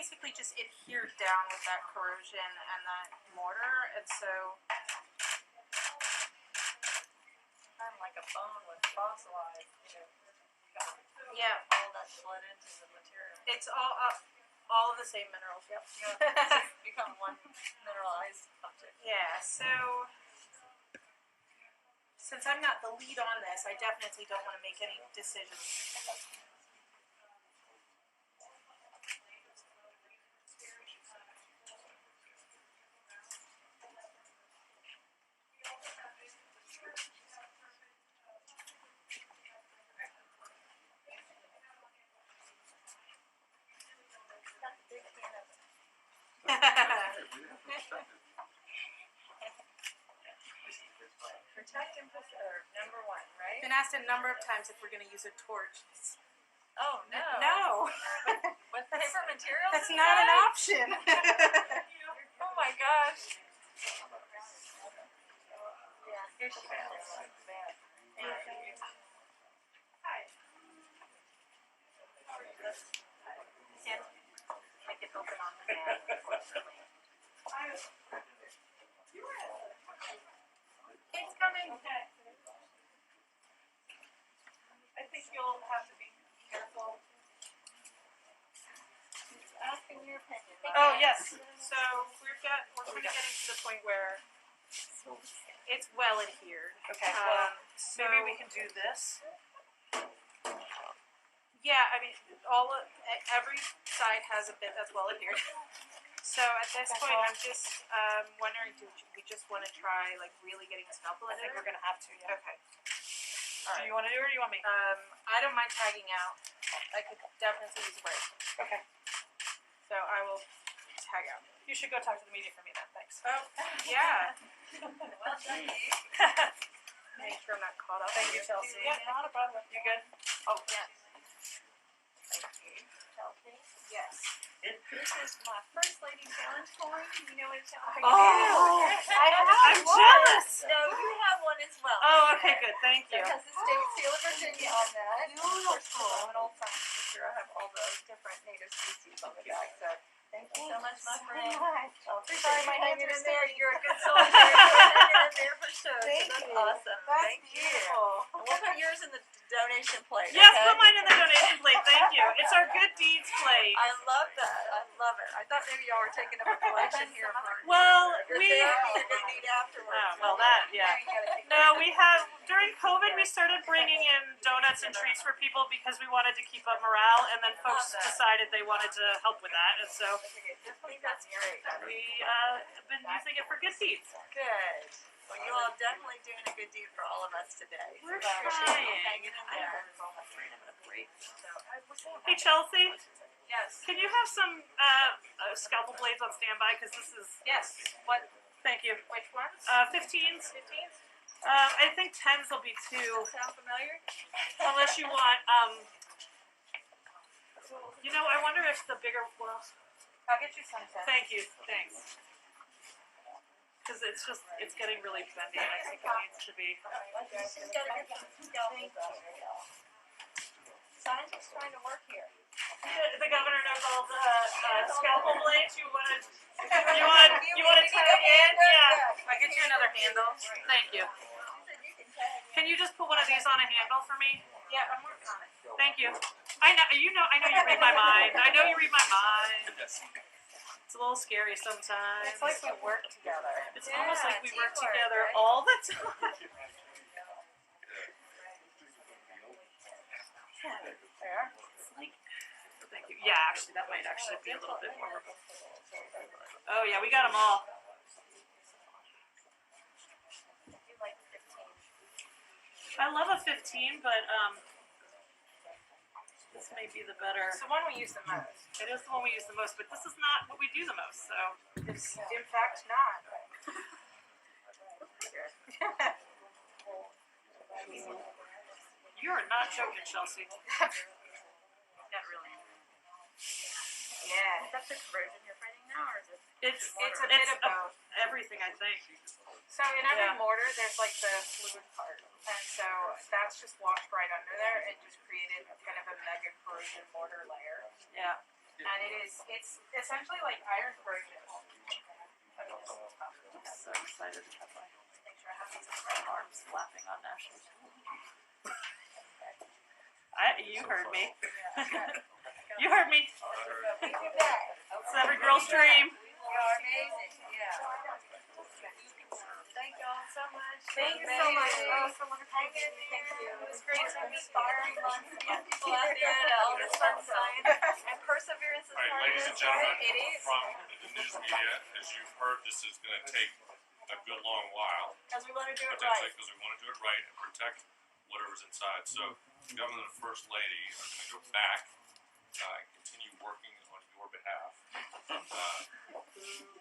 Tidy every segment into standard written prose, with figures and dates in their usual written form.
basically just adhered down with that corrosion and that mortar, and so kind of like a bone with fossilized, yeah, all that bled into the material. it's all of the same minerals. Yep. Yeah, it's become one mineralized object. Yeah. So since I'm not the lead on this, I definitely don't want to make any decisions. Protect and preserve, number one, right? Been asked a number of times if we're going to use a torch. Oh, no. No. With paper materials That's inside? not an option. Oh my gosh. Yeah, here she goes. Can't make it open on the bag, unfortunately. It's coming. Okay. I think you'll have to be careful. Asking your opinion. Oh yes. So we're kind of getting to the point where it's well adhered. Okay. So Maybe we can do this. yeah, I mean, every side has a bit that's well adhered. So at this point, I'm just wondering, do we just want to try like really getting a scalpel in I think there? we're gonna have to. Yeah. Okay. Do you want to do it or do you want me? I don't mind tagging out. I could definitely use a break. Okay. So I will tag out. You should go talk to the media for me then. Thanks. Oh, yeah. Well done, Dave. Make sure I'm not caught up. Thank you, Chelsea. Yeah. Not a problem. You good? Oh, yes. Thank you, Chelsea. Yes. This is my first lady challenge coin. You know what a challenge Oh, I have I'm one. jealous. No, you have one as well. Oh, okay, good. Thank you. It has the state seal of Virginia on that. Beautiful. I'm an old science teacher. I have all those different native species on the back. So thank you so much, my friend. Sorry, my hanging in there. You're a good soldier. You're hanging in there for sure. Thank That's you. awesome. That's Thank you. beautiful. And we'll put yours in the donation plate. Yes, okay? put mine in the donation plate. Thank you. It's our good deeds plate. I love that. I love it. I thought maybe y'all were taking up a collection here for Well, your we. therapy you're going to need afterwards. Oh, well, that, yeah. Now you gotta take No, we have, during COVID, we started bringing in donuts and treats for people because we wanted to keep up morale, and then folks decided they wanted to help with that, and so I think that's great. we have been using it for good deeds. Good. Well, you all definitely doing a good deed for all of us today. We're So I appreciate you trying. hanging in there. Hey, Chelsea, Yes. can you have some scalpel blades on standby? Because this is. Yes. What? Thank you. Which ones? 15s. 15s? I think 10s will be too. Sound familiar? Unless you want. You know, I wonder if the bigger. Well, I'll get you some. thank you. Thanks. Because it's getting really bendy, and I think it needs to be. She's got to get some scalpels out here. Scientists trying to work here. The governor knows all the scalpel blades. You want to tag in? Yeah. I'll get you another handle. Thank you. Can you just put one of these on a handle for me? Yeah, I'm working on it. Thank you. I know you read my mind. I know you read my mind. It's a little scary sometimes. It's like we work together. It's almost like we work teamwork, together right? all the time. There. It's like, thank you. Yeah, actually, that might actually be a little bit more. Oh yeah, we got them all. You like 15. I love a 15, but this may be the better. It's the one we use the most. It is the one we use the most, but this is not what we do the most. So It's in fact not. you are not joking, Chelsea. Not really. Yeah. Is that the corrosion you're fighting now, or is it? It's a bit of both. Everything, I think. So in every Yeah. mortar, there's like the fluid part, and so that's just washed right under there and just created kind of a mega corrosion mortar layer. Yeah. And it's essentially like iron version. I'm so excited to have my arms flapping on national television. You heard me. You heard me. We do that. It's every girl's dream. You are amazing. Yeah. Thank y'all so much. Thank you so much. Oh, so wonderful. Hang in there. It was great to meet inspiring lots of young people out there to all this fun science. And perseverance is All right, part of ladies and this, gentlemen, right? It is. from the news media, as you've heard, this is going to take a good long while, Because we want to do it potentially, right. because we want to do it right and protect whatever's inside. So, the governor and the first lady are going to go back and continue working on your behalf.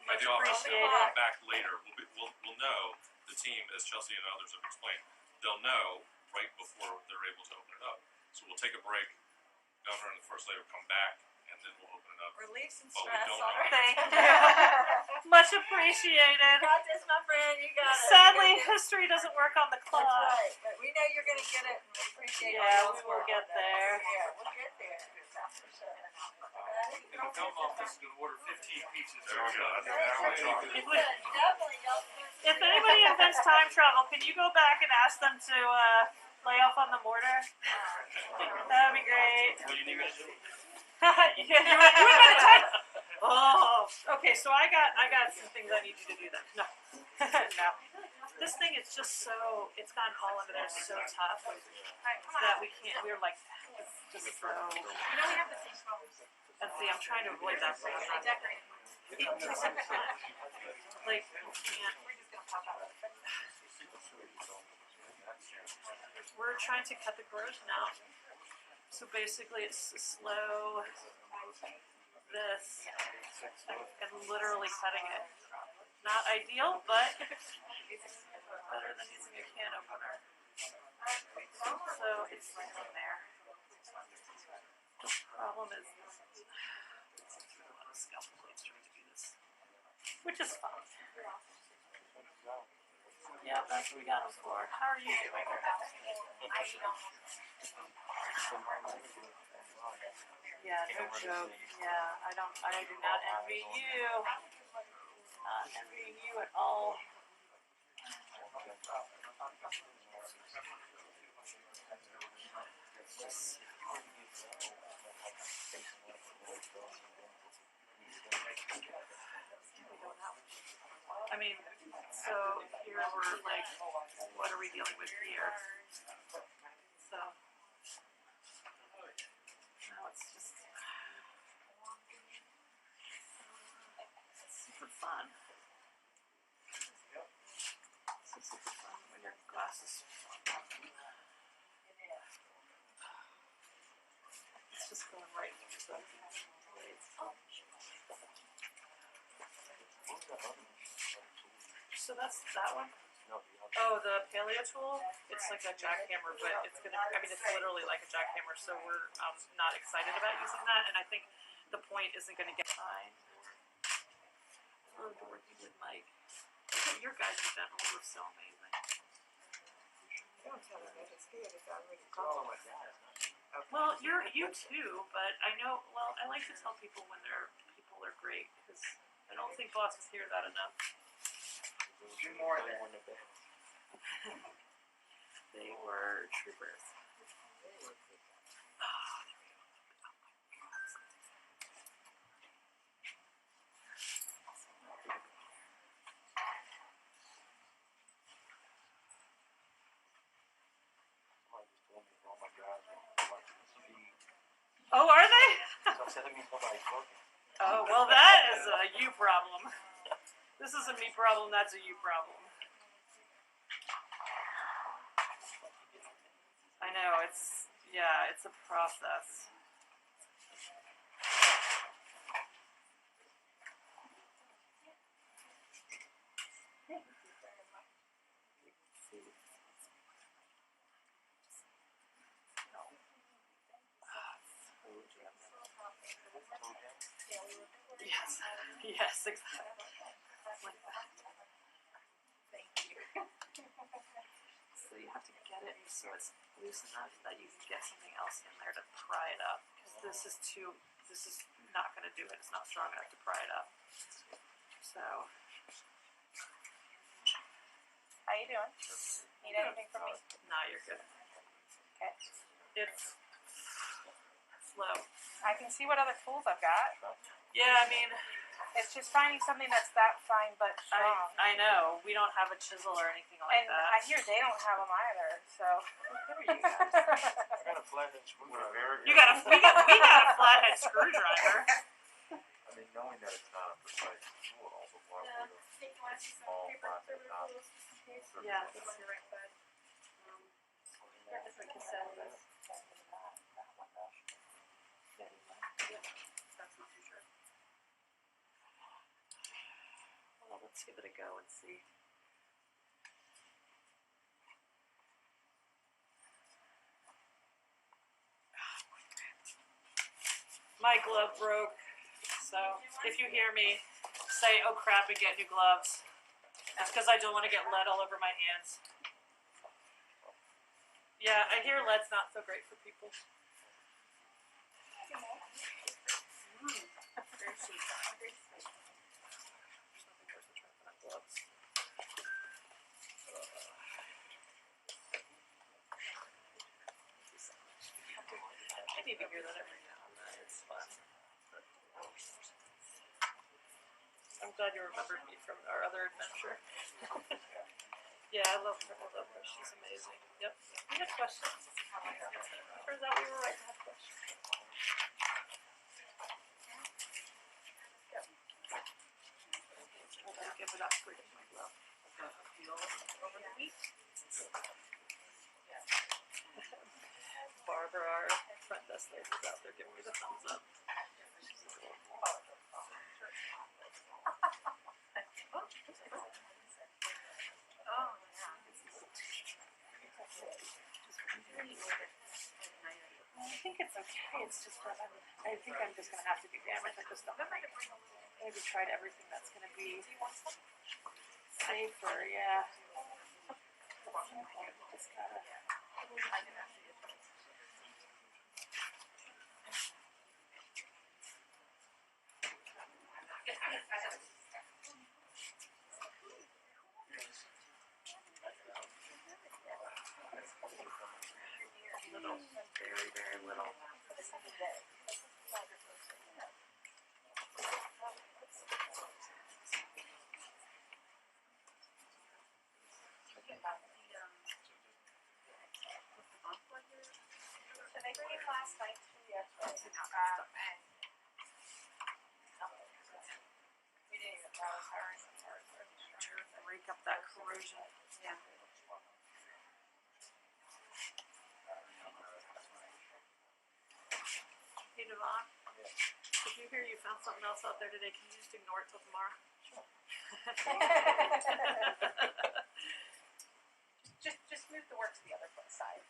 Much The office will appreciated. come back later. We'll know, the team, as Chelsea and others have explained, they'll know right before they're able to open it up. So we'll take a break. Governor and the first lady will come back, and then we'll open it up. Relieve some But we stress don't on know. our Thank you. Much appreciated. You got this, my friend. You got it. Sadly, You got this. history doesn't work on the That's clock. right. But we know you're going to get it, and we appreciate all Yeah, y'all's we will work get on that. there. Yeah, we'll get there. That's for sure. In the film office, you can order 15 pizzas. There we go. If we- Definitely, y'all. If anybody invents time travel, can you go back and ask them to lay off on the mortar? That'd be great. What do you need me to do? You invented time. Oh, okay. So I got some things I need you to do then. No, no. This thing is just so, it's gotten all under there so tough that we can't. We're like, it's just so. You know we have the same problems. And see, I'm trying to avoid that. They decorate. Like, we can't. We're just gonna pop out. We're trying to cut the growth now. So basically, it's slow this and literally cutting it. Not ideal, but better than using a can opener. So it's in there. The problem is a lot of scalpel blades trying to do this, which is fun. Yeah, that's what we got them for. How are you doing? Yeah, no joke. Yeah, I do not envy you. Not envying you at all. Just I mean, so here we're like, what are we dealing with here? So now it's just super fun. It's super fun when your glasses. It's just going right through the blades. So that's that one? Oh, the paleo tool? It's like a jackhammer, but it's gonna, I mean, it's literally like a jackhammer, so we're not excited about using that, and I think the point isn't gonna get fine. I love working with Mike. Your guys in general were so amazing. Well, you too, but I know, well, I like to tell people when people are great, because I don't think bosses hear that enough. Do more of that. They were troopers. Oh, are they? Oh, well, that is a you problem. This is a me problem, that's a you problem. I know, it's a process. Yes, exactly. Like that. Thank you. So you have to get it so it's loose enough that you can get something else in there to pry it up. Because this is not going to do it. It's not strong enough to pry it up. So, How you doing? Need anything from me? nah, you're good. Okay. It's slow. I can see what other tools I've got. Yeah, I mean, It's just finding something that's that fine but strong. I know. We don't have a chisel or anything like And that. I hear they don't have them either. So. I got a flathead screwdriver. We got a flathead screwdriver. I mean, knowing that it's not a precise tool, it also allows you to small plastic knobs. Yeah. Well, let's give it a go and see. My glove broke, so if you hear me say, oh crap, and get new gloves, it's because I don't want to get lead all over my hands. Yeah, I hear lead's not so great for people. Very sweet. There's nothing worse than trying to put on gloves. I need to hear that every now and then. It's fun. I'm glad you remembered me from our other adventure. Yeah, I love her. I love her. She's amazing. Yep. We had questions. Turns out we were right to have questions. Yep. I gotta give it up for my glove. Over the week. Barbara, our front desk lady, is out there giving me the thumbs up. I think it's okay. It's just that I think I'm just gonna have to do damage. I just don't think maybe tried everything that's gonna be safer. Yeah. Just gotta. Little, very, very little. So they came last night too, yesterday. And we didn't even know her. Break up that corrosion. Yeah. Hey Devon, did you hear you found something else out there today? Can you just ignore it till tomorrow? Sure. just move the work to the other side.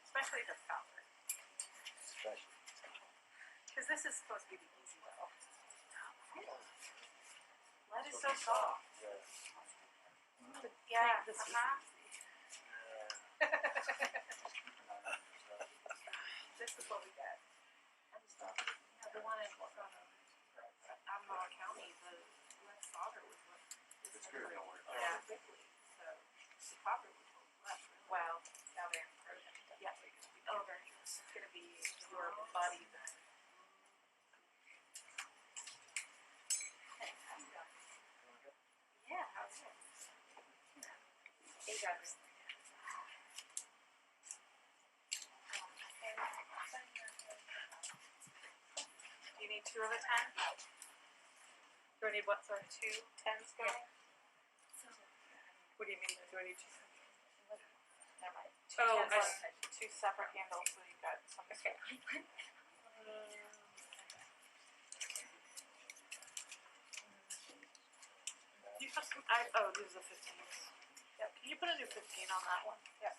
Especially the copper. Because this is supposed to be the easy way. Lead is so soft. Yeah. This is This is what we get. The one in Admiral County, the lead solder was what. It's good, don't worry about it. Yeah, quickly. So the copper was less. Well, now they're frozen. Yeah. Oh, very good. It's gonna be your body then. Yeah. Hey guys. Do you need 2 of a 10? Do I need what, sorry? 2 10s going? What do you mean? Do I need two? Never mind. Oh, Two I tens on 2 separate handles, so you've got something. Okay. You have some, oh, these are the 15s. Yep. Can you put a new 15 on that one? Yep.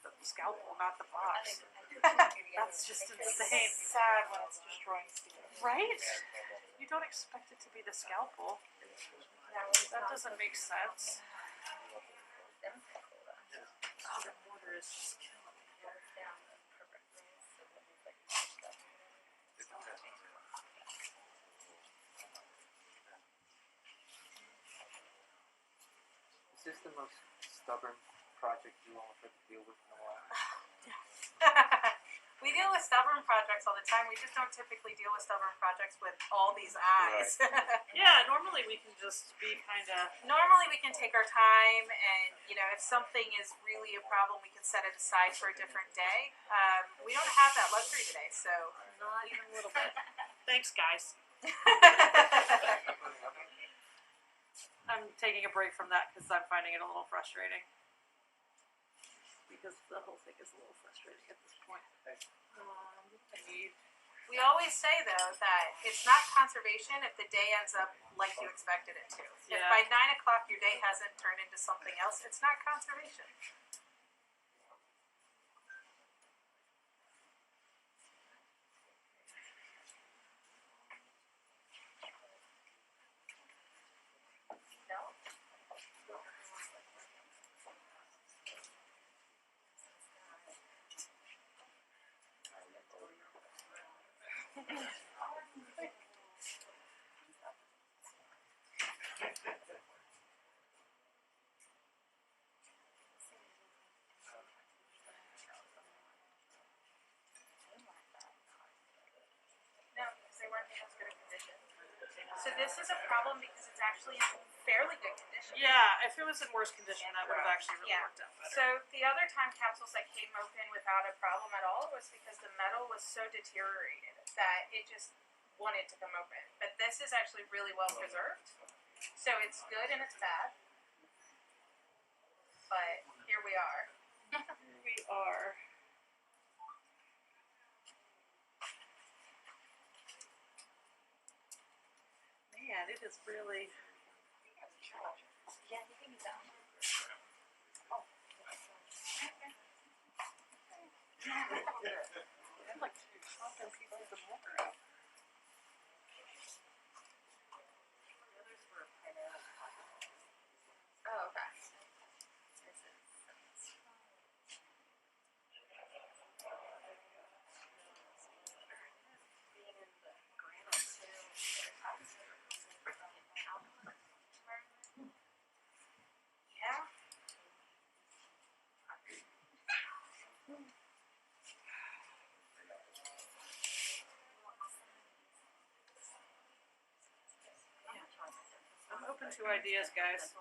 The scalpel, not got the box. That's just insane. It's sad when it's destroying steel. Right? You don't expect it to be the scalpel. That doesn't make sense. Oh, the mortar is just killing me. Is this the most stubborn project you all have to deal with in a while? We deal with stubborn projects all the time. We just don't typically deal with stubborn projects with all these eyes. Yeah, normally we can just be kind of. Normally we can take our time and, you know, if something is really a problem, we can set it aside for a different day. We don't have that luxury today, so. Not even a little bit. Thanks, guys. I'm taking a break from that because I'm finding it a little frustrating. Because the whole thing is a little frustrating at this point. I need. We always say, though, that it's not conservation if the day ends up like you expected it to. If Yeah. by 9 o'clock your day hasn't turned into something else, it's not conservation. No, because they weren't in as good a condition. So this is a problem because it's actually in fairly good condition. Yeah, if it was in worse condition, that would have actually really Yeah. worked out better. So the other time capsules that came open without a problem at all was because the metal was so deteriorated that it just wanted to come open. But this is actually really well preserved. So it's good and it's bad. But here we are. We are. Man, it is really. Yeah, you can use that one. I'd like to chop them pieces of mortar out. Oh, okay. Yeah. I'm open to ideas, guys.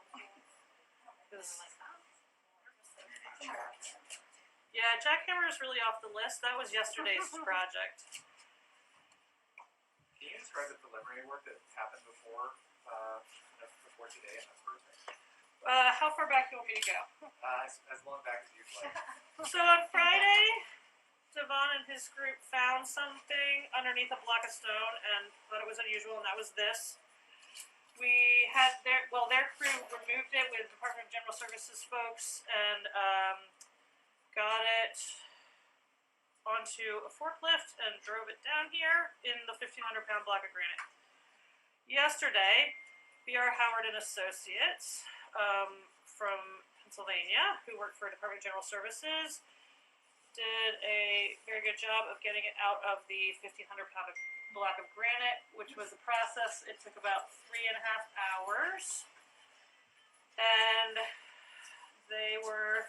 'Cause- yeah, jackhammer is really off the list. That was yesterday's project. Can you describe the preliminary work that happened before today and that sort of thing? How far back do you want me to go? As long back as you'd like. So on Friday, Devon and his group found something underneath a block of stone and thought it was unusual, and that was this. We had their crew removed it with Department of General Services folks and got it onto a forklift and drove it down here in the 1,500-pound block of granite. Yesterday, B.R. Howard and Associates from Pennsylvania, who work for Department of General Services, did a very good job of getting it out of the 1,500-pound block of granite, which was a process. It took about 3.5 hours, and they were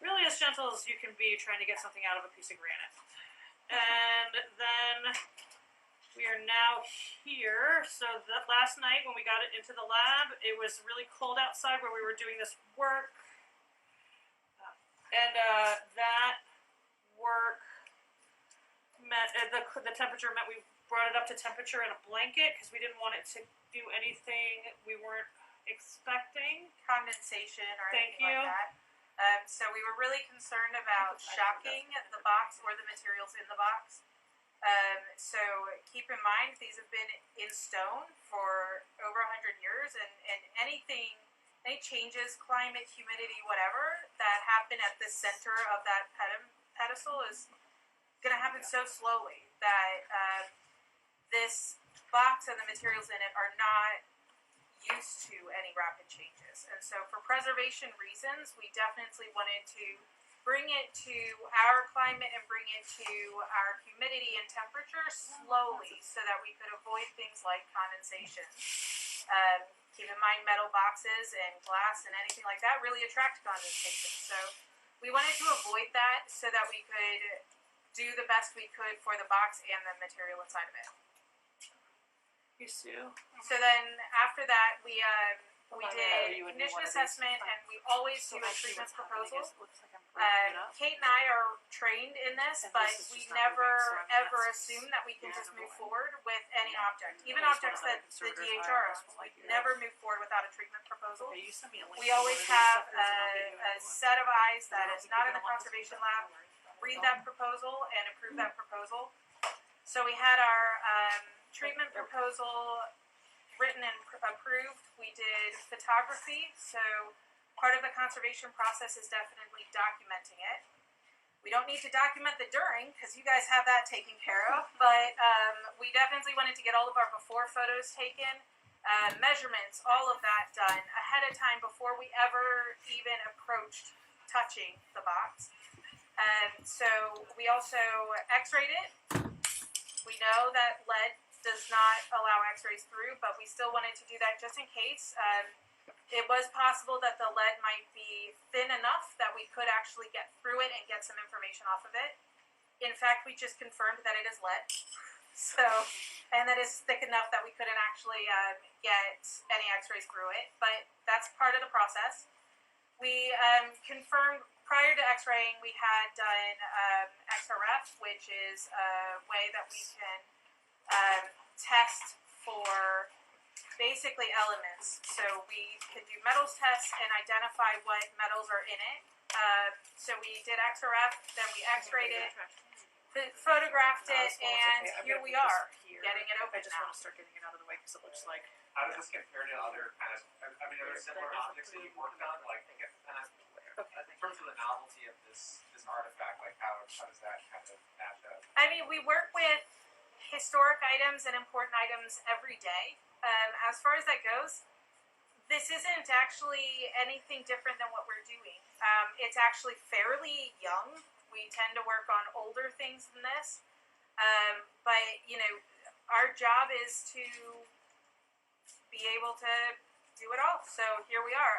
really as gentle as you can be trying to get something out of a piece of granite. And then we are now here. So that last night when we got it into the lab, it was really cold outside where we were doing this work. And that work meant, the temperature meant we brought it up to temperature in a blanket because we didn't want it to do anything we weren't expecting. Condensation or Thank anything you. like that. So we were really concerned about shocking the box or the materials in the box. So keep in mind these have been in stone for over 100 years, and anything any changes, climate, humidity, whatever, that happen at the center of that pedestal is going to happen so slowly that this box and the materials in it are not used to any rapid changes. And so for preservation reasons, we definitely wanted to bring it to our climate and bring it to our humidity and temperature slowly so that we could avoid things like condensation. Keep in mind metal boxes and glass and anything like that really attract condensation. So we wanted to avoid that so that we could do the best we could for the box and the material inside of it. You Sue? So then after that we Oh, did you would do condition one of these. assessment and we always So do a actually treatment what's happening proposal. is it looks like I'm breaking it up. Kate and I are trained in this, And but this is we just not never moving, so I mean, ever that's assume that we can yeah, just move annoying. forward with any object, even I just objects want that another the conservator's DHR eye, I just owns. want We you never move forward without a treatment proposal. Okay, you send me a link We to always one of these have suckers and I'll get you a another one. set of eyes that I don't is think not you're in the gonna want this conservation one. lab. Read that proposal and approve that proposal. So we had our treatment proposal written and approved. We did photography, so part of the conservation process is definitely documenting it. We don't need to document the during because you guys have that taken care of, but we definitely wanted to get all of our before photos taken, measurements, all of that done ahead of time before we ever even approached touching the box. So we also x-rayed it. We know that lead does not allow x-rays through, but we still wanted to do that just in case. It was possible that the lead might be thin enough that we could actually get through it and get some information off of it. In fact, we just confirmed that it is lead. So, and that is thick enough that we couldn't actually get any x-rays through it, but that's part of the process. We confirmed prior to x-raying, we had done XRF, which is a way that we can test for basically elements. So we can do metals tests and identify what metals are in it. So we did XRF, then we x-rayed it, photographed it, and here we are, getting it open I just now. want to start getting it out of the way because it looks like How does this compare to other kind of, I mean, are there similar objects that you've worked on, like, kind of, in terms of the novelty of this artifact, like how does that kind of match up? I mean, we work with historic items and important items every day. As far as that goes, this isn't actually anything different than what we're doing. It's actually fairly young. We tend to work on older things than this. But, you know, our job is to be able to do it all. So here we are.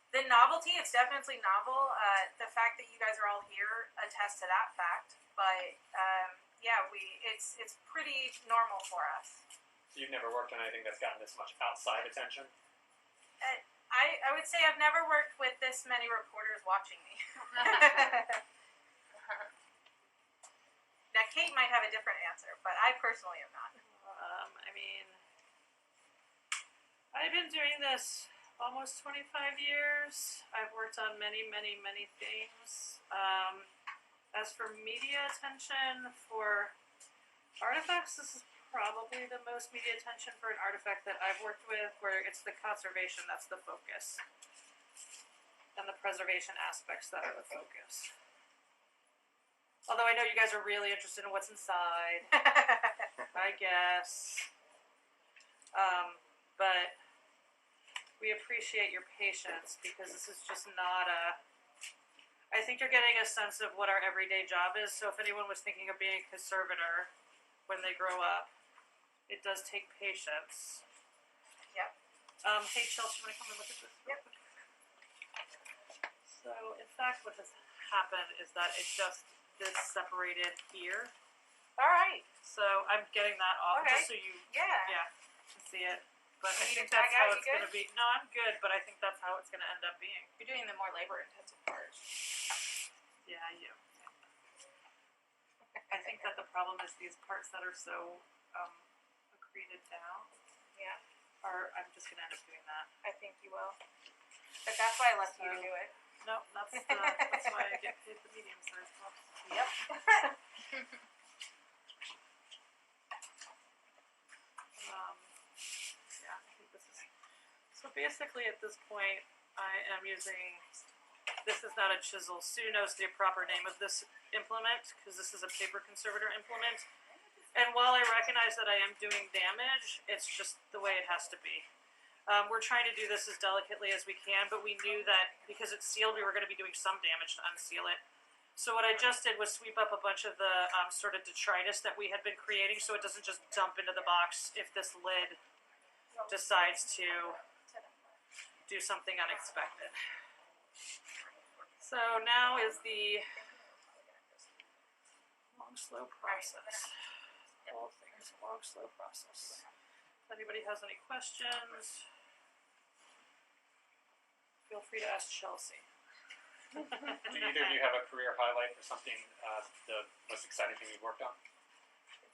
The novelty, it's definitely novel. The fact that you guys are all here attests to that fact. But yeah, it's pretty normal for us. So you've never worked on anything that's gotten this much outside attention? I would say I've never worked with this many reporters watching me. Now, Kate might have a different answer, but I personally am not. I mean, I've been doing this almost 25 years. I've worked on many, many, many things. As for media attention for artifacts, this is probably the most media attention for an artifact that I've worked with, where it's the conservation that's the focus, and the preservation aspects that are the focus. Although I know you guys are really interested in what's inside, I guess. But we appreciate your patience because this is just not a... I think you're getting a sense of what our everyday job is. So if anyone was thinking of being a conservator when they grow up, it does take patience. Yep. Hey, Chelsea, you want to come and look at this? Yep. So, in fact, what has happened is that it just this separated here. All right. So I'm getting that off Okay. just so you Yeah. can see it. But I You need think to tag that's how out, it's you going to be. No, I'm good, but I think that's how it's going to end up being. You're doing the more labor-intensive part. Yeah, I do. I think that the problem is these parts that are so accreted down Yeah, are, I'm just going to end up doing that. I think you will. But that's why I left you to do it. No, that's why I get paid the medium-sized ones. Yep. Yeah, I think this is... So basically at this point, I am using, this is not a chisel. Sue knows the proper name of this implement, because this is a paper conservator implement. And while I recognize that I am doing damage, it's just the way it has to be. We're trying to do this as delicately as we can, but we knew that because it's sealed, we were going to be doing some damage to unseal it. So what I just did was sweep up a bunch of the sort of detritus that we had been creating, so it doesn't just dump into the box if this lid decides to do something unexpected. So now is the long, slow process. All things long, slow process. If anybody has any questions, feel free to ask Chelsea. Do either of you have a career highlight or something, the most exciting thing you've worked on?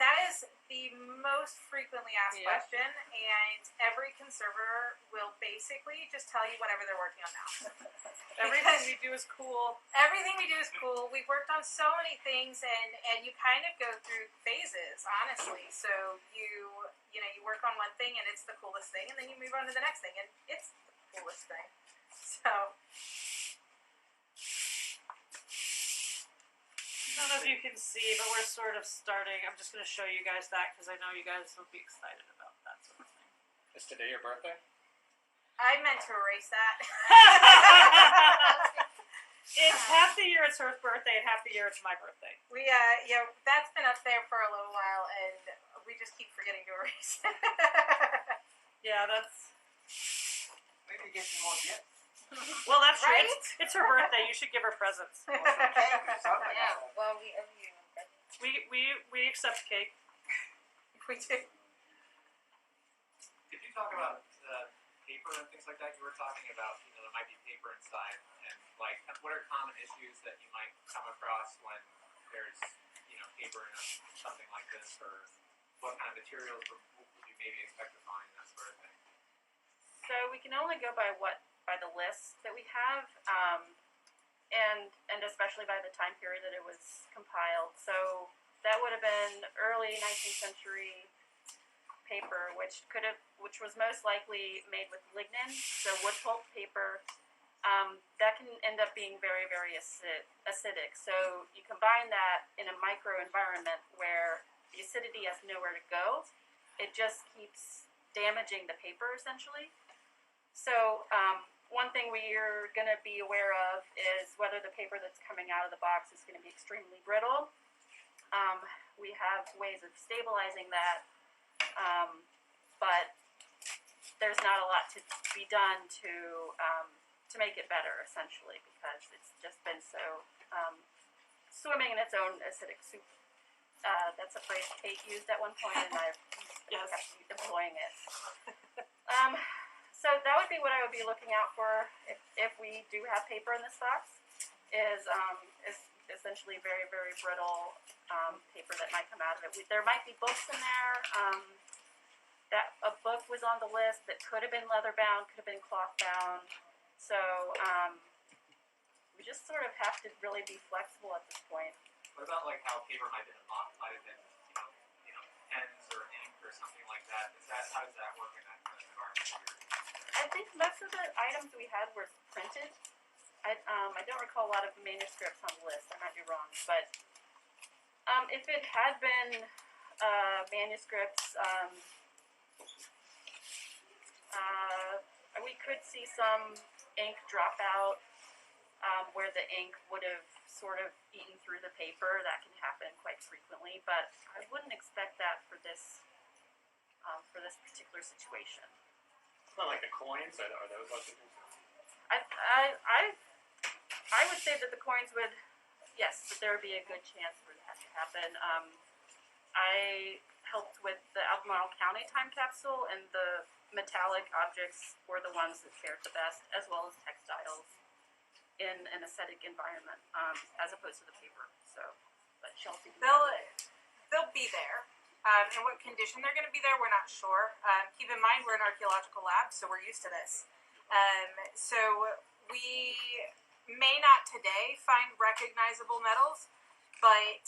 That is the most frequently asked Yep. question, and every conservator will basically just tell you whatever they're working on now. Everything we do is cool. Everything we do is cool. We've worked on so many things, and you kind of go through phases, honestly. So you work on one thing, and it's the coolest thing, and then you move on to the next thing, and it's the coolest thing. So. I don't know if you can see, but we're sort of starting. I'm just going to show you guys that because I know you guys will be excited about that sort of thing. Is today your birthday? I meant to erase that. It's half the year it's her birthday and half the year it's my birthday. We that's been up there for a little while, and we just keep forgetting to erase it. Yeah, that's. Maybe get some more gifts. Well, that's true. Right? It's her birthday. You should give her presents. Or some cake or something. Yeah, well, we owe you. We accept cake. We do. Could you talk about paper and things like that? You were talking about, there might be paper inside, and like, what are common issues that you might come across when there's, paper in something like this, or what kind of materials would you maybe expect to find, that sort of thing? So we can only go by the list that we have, and especially by the time period that it was compiled. So that would have been early 19th century paper, which was most likely made with lignin, so wood pulp paper. That can end up being very, very acidic. So you combine that in a microenvironment where the acidity has nowhere to go, it just keeps damaging the paper essentially. So one thing we're going to be aware of is whether the paper that's coming out of the box is going to be extremely brittle. We have ways of stabilizing that, but there's not a lot to be done to make it better, essentially, because it's just been so swimming in its own acidic soup. That's a phrase Kate used at one point, and I've kept employing it. So that would be what I would be looking out for if we do have paper in this box, is essentially very, very brittle paper that might come out of it. There might be books in there. That a book was on the list that could have been leather bound, could have been cloth bound. So we just sort of have to really be flexible at this point. What about like how paper might have been pens or ink or something like that? How does that work in that kind of environment? I think most of the items we had were printed. I don't recall a lot of manuscripts on the list. I might be wrong, but if it had been manuscripts, we could see some ink drop out where the ink would have sort of eaten through the paper. That can happen quite frequently, but I wouldn't expect that for this particular situation. It's not like the coins, are those like the things? I would say that the coins would, yes, that there would be a good chance for that to happen. I helped with the Albemarle County time capsule, and the metallic objects were the ones that fared the best, as well as textiles in an acidic environment, as opposed to the paper. So, but Chelsea, They'll be there. In what condition they're going to be there, we're not sure. Keep in mind, we're an archaeological lab, so we're used to this. So we may not today find recognizable metals, but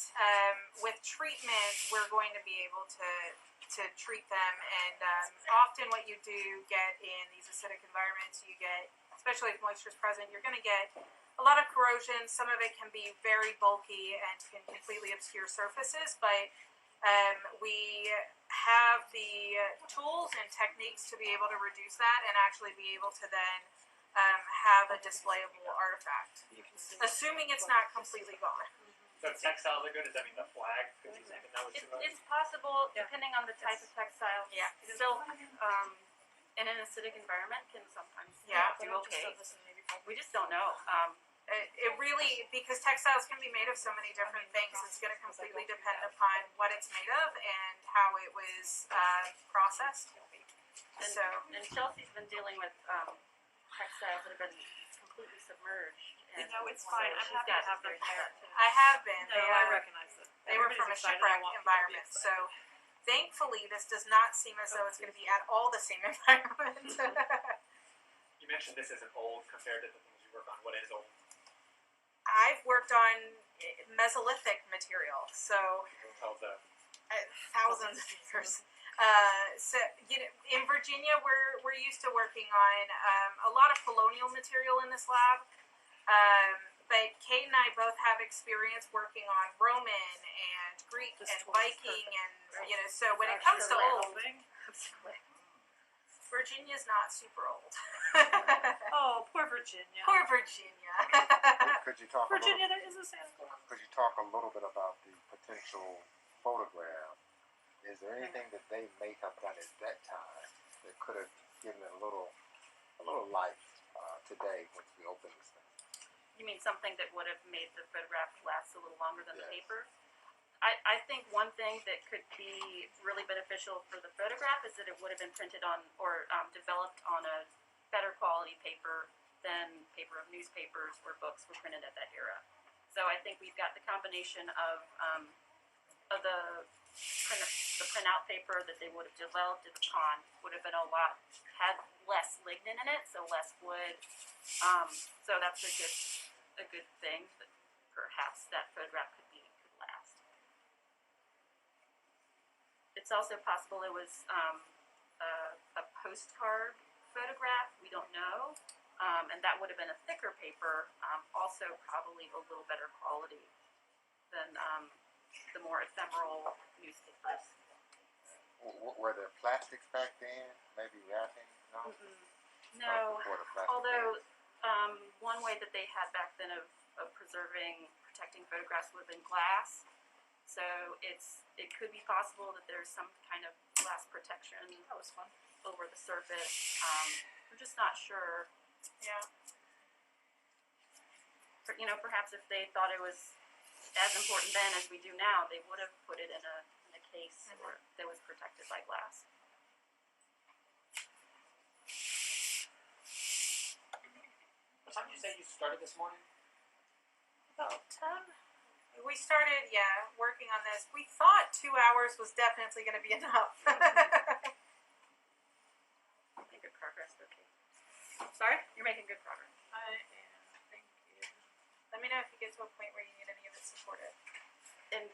with treatment, we're going to be able to treat them. And often, what you do get in these acidic environments, you get, especially if moisture is present, you're going to get a lot of corrosion. Some of it can be very bulky and can completely obscure surfaces, but we have the tools and techniques to be able to reduce that and actually be able to then have a displayable artifact, assuming it's not completely gone. So textiles are good, does that mean the flag could be something that was It's possible, depending on the type of textile. Yeah. Silk, in an acidic environment can sometimes do okay. We just don't know. It really, because textiles can be made of so many different things, it's going to completely depend upon what it's made of and how it was processed. So, And Chelsea's been dealing with textiles that have been completely submerged. And No, it's fine. I'm she's happy to got have them very there. I have been. No, I recognize it. They were from a Everybody's excited. shipwreck I want people to be environment, so excited. thankfully this does not seem as though it's going to be at all the same environment. You mentioned this isn't old compared to the things you work on. What is old? I've worked on Mesolithic material, so Tell the thousands of years. So you know, in Virginia, we're used to working on a lot of colonial material in this lab. But Kate and I both have experience working on Roman and Greek This and tool is Viking, perfect. and you know, so when it comes to old, Helping. Virginia's not super old. Oh, poor Virginia. Poor Virginia. Could you talk Virginia, there is a Santa Claus. could you talk a little bit about the potential photograph? Is there anything that they may have done at that time that could have given it a little life today once we open this thing? You mean something that would have made the photograph last a little longer than the Yes. paper? I think one thing that could be really beneficial for the photograph is that it would have been printed on or developed on a better quality paper than paper of newspapers or books were printed at that era. So I think we've got the combination of the printout paper that they would have developed at the con would have been had less lignin in it, so less wood. So that's a good thing that perhaps that photograph could last. It's also possible it was a postcard photograph. We don't know, and that would have been a thicker paper, also probably a little better quality than the more ephemeral newspapers. Were there plastics back then? Maybe wrapping? No. No, Before the plastic although days? one way that they had back then of protecting photographs would have been glass. So it could be possible that there's some kind of glass protection That was fun. over the surface. We're just not sure. Yeah. But, perhaps if they thought it was as important then as we do now, they would have put it in a case or that was protected by glass. What time did you say you started this morning? About 10. We started, working on this. We thought 2 hours was definitely going to be enough. Making good progress, okay. Sorry? You're making good progress. I am. Thank you. Let me know if you get to a point where you need any of it supported. And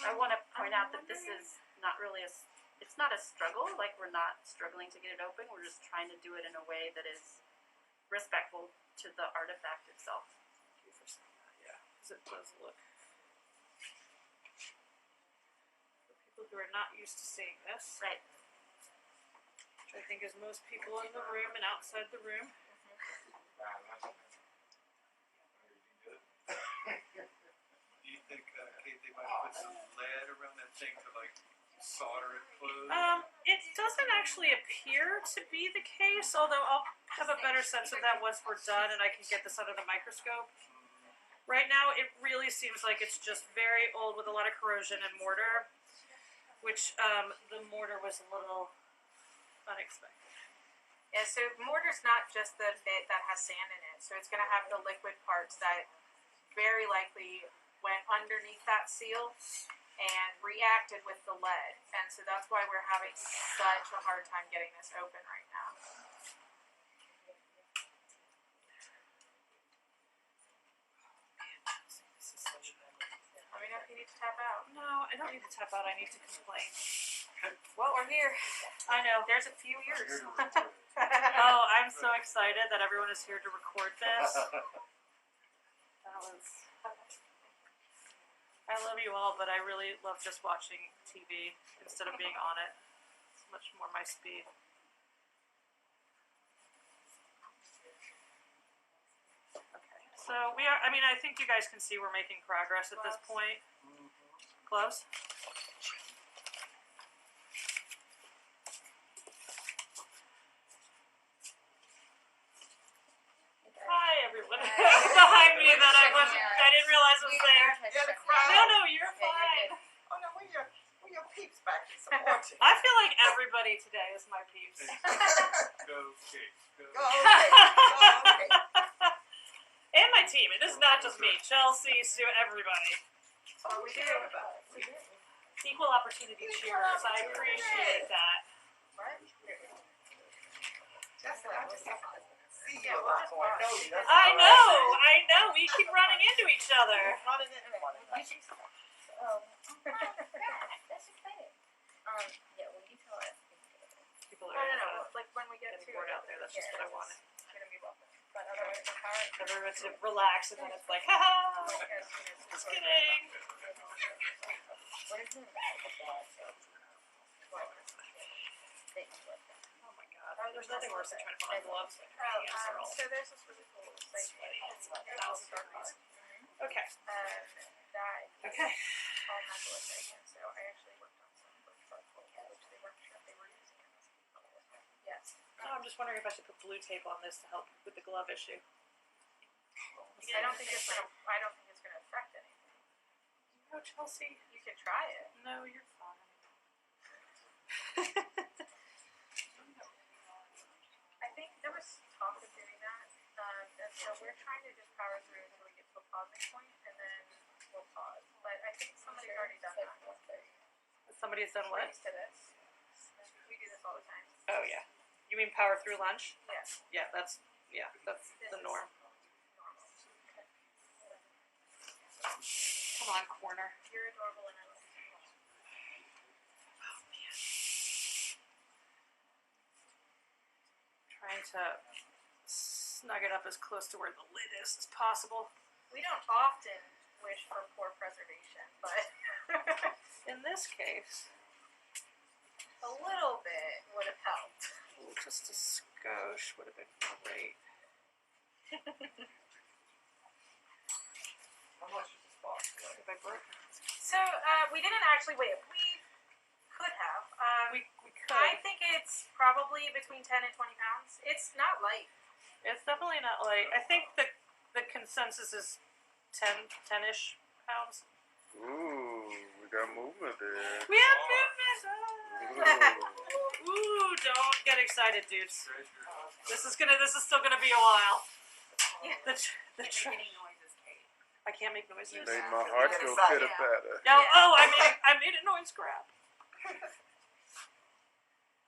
I want to point out that this is not really it's not a struggle, like we're not struggling to get it open, we're just trying to do it in a way that is respectful to the artifact itself. Thank you for saying that, yeah. Because it does look. For people who are not used to seeing this, Right. which I think is most people in the room and outside the room. Do you think, Kate, they might put some lead around that thing to like solder it closed? It doesn't actually appear to be the case, although I'll have a better sense of that once we're done and I can get this under the microscope. Right now, it really seems like it's just very old with a lot of corrosion and mortar, which the mortar was a little unexpected. Yeah, so mortar's not just the bit that has sand in it. So it's going to have the liquid parts that very likely went underneath that seal and reacted with the lead. And so that's why we're having such a hard time getting this open right now. This is such a Let me know if tap out. No, I don't need to tap out. I need to complain. Well, we're here. I know. There's a few years. Oh, I'm so excited that everyone is here to record this. That was. I love you all, but I really love just watching TV instead of being on it. It's much more my speed. Okay, so we are. I mean, I think you guys can see we're making progress at this point. Gloves. Hi, everyone. Behind me that I wasn't. I didn't realize was there. Yeah, the crowd. No, you're fine. Oh no, we your peeps back to support you. I feel like everybody today is my peeps. Go, Kate, go. Go, okay, go, okay. And my team. It is not just me. Chelsea, Sue, everybody. Oh, we do. Equal opportunity cheers. I appreciate that. Right? Just I just see you Yeah, a we'll lot just more. watch. I know. We keep running into each other. Running into one another. That's exciting. Yeah, well, you tell us. People No, are like when we get to getting bored out there. That's just what I wanted. It's gonna be welcome. But otherwise, the power. Everyone to relax, and then it's like, haha. Just kidding. What is it? Oh my god. There's nothing worse than trying to find gloves. My hands are all So there's this really cool site. sweaty. It's like 1,000 degrees. Okay. That Okay. all naturalization. So I actually worked on some with charcoal, which they weren't sure if they were using it. Yes. Oh, I'm just wondering if I should put blue tape on this to help with the glove issue. I don't think it's gonna affect anything. No, Chelsea. You could try it. No, you're fine. I think there was talk of doing that, and so we're trying to just power through until we get to a pausing point, and then we'll pause. But I think somebody's already done that. Somebody has done what? Thanks to this. We do this all the time. Oh yeah. You mean power through lunch? Yeah. That's the norm. Normal. Come on, corner. You're adorable and I love you. Oh man. Trying to snug it up as close to where the lid is as possible. We don't often wish for poor preservation, but In this case, a little bit would have helped. ooh, just a skosh would have been great. How much is this box? If I broke So we didn't actually wait. We could have. we could. I think it's probably between 10 and 20 pounds. It's not light. It's definitely not light. I think the consensus is 10-ish pounds. Ooh, we got movement there. We have movement! Ooh, don't get excited, dudes. This is still gonna be a while. Yeah. The I can't make noises. Made my heart go pitter patter. No, oh, I made a noise grab.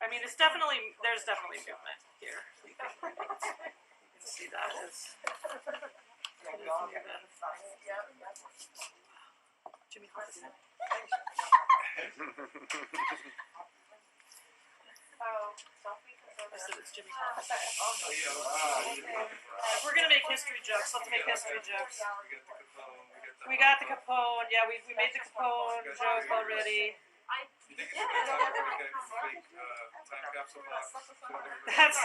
I mean, there's definitely movement here. You can see that is. It is moving. Jimmy Hudson. I said it's Jimmy Hudson. If we're gonna make history jokes, let's make history jokes. We got the Capone. Yeah, we made the Capone joke already. You think it's a fake time capsule box? That's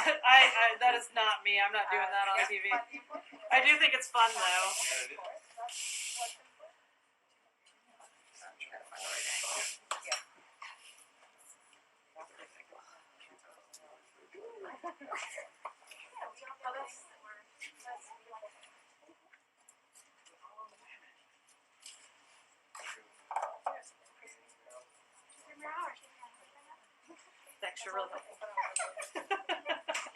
that is not me. I'm not doing that on TV. I do think it's fun though. Thanks, you're really helpful.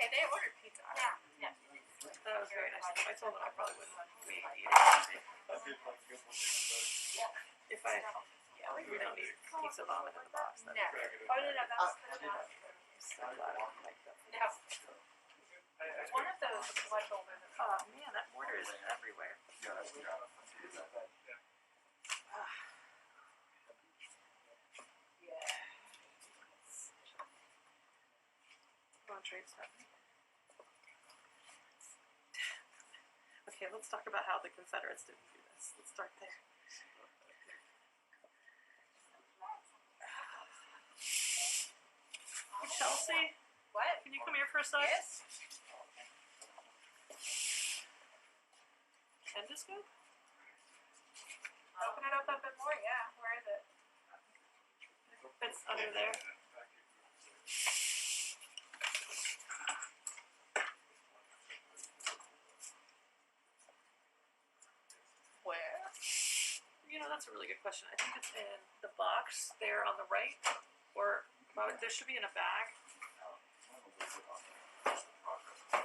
Hey, they ordered pizza. Yeah. That was very nice. I told them I probably wouldn't be eating it. If I, we don't need pizza vomit in the box. Then. No. Oh, no, that's I'm so glad I don't like that. one of those is much older than Oh man, that mortar is everywhere. trade stuff. Okay, let's talk about how the Confederates didn't do this. Let's start there. Hey, Chelsea, What? can you come here for a sec? Yes. Endoscope? Open it up a bit more. Yeah. Where is it? It's under there. Where? You know, that's a really good question. I think it's in the box there on the right, or there should be in a bag.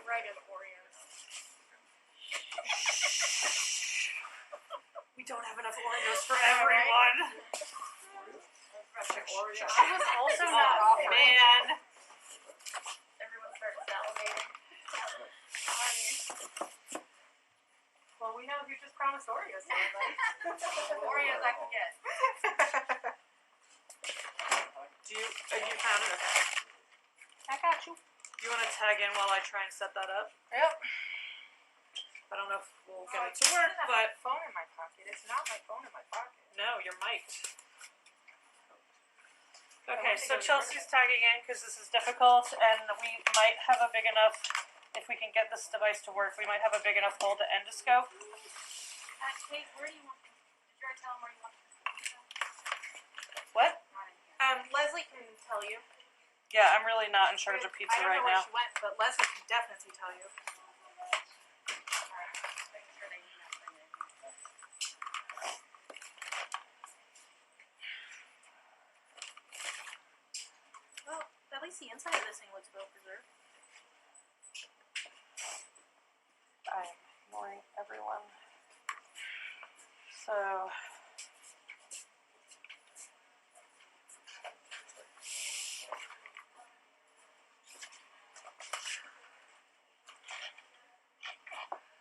Right in Oreos. We don't have enough Oreos for Yeah, right? everyone. Oreo. I was also not, man. Everyone starts salivating. Well, we know you just promised Oreos to everybody. Oreos I can get. Do you found it? Okay. I got you. You want to tag in while I try and set that up? Yep. I don't know if we'll get it to work, but phone in my pocket. It's not my phone in my pocket. no, you're mic'd. Okay, so Chelsea's tagging in because this is difficult, and we might have a big enough, if we can get this device to work, we might have a big enough hole to endoscope. Kate, where do you want? Did you already tell him where you want? What? Leslie can tell you. Yeah, I'm really not in charge of pizza I don't right know where now. she went, but Leslie can definitely tell you. Well, at least the inside of this thing looks well preserved. I'm ignoring everyone. So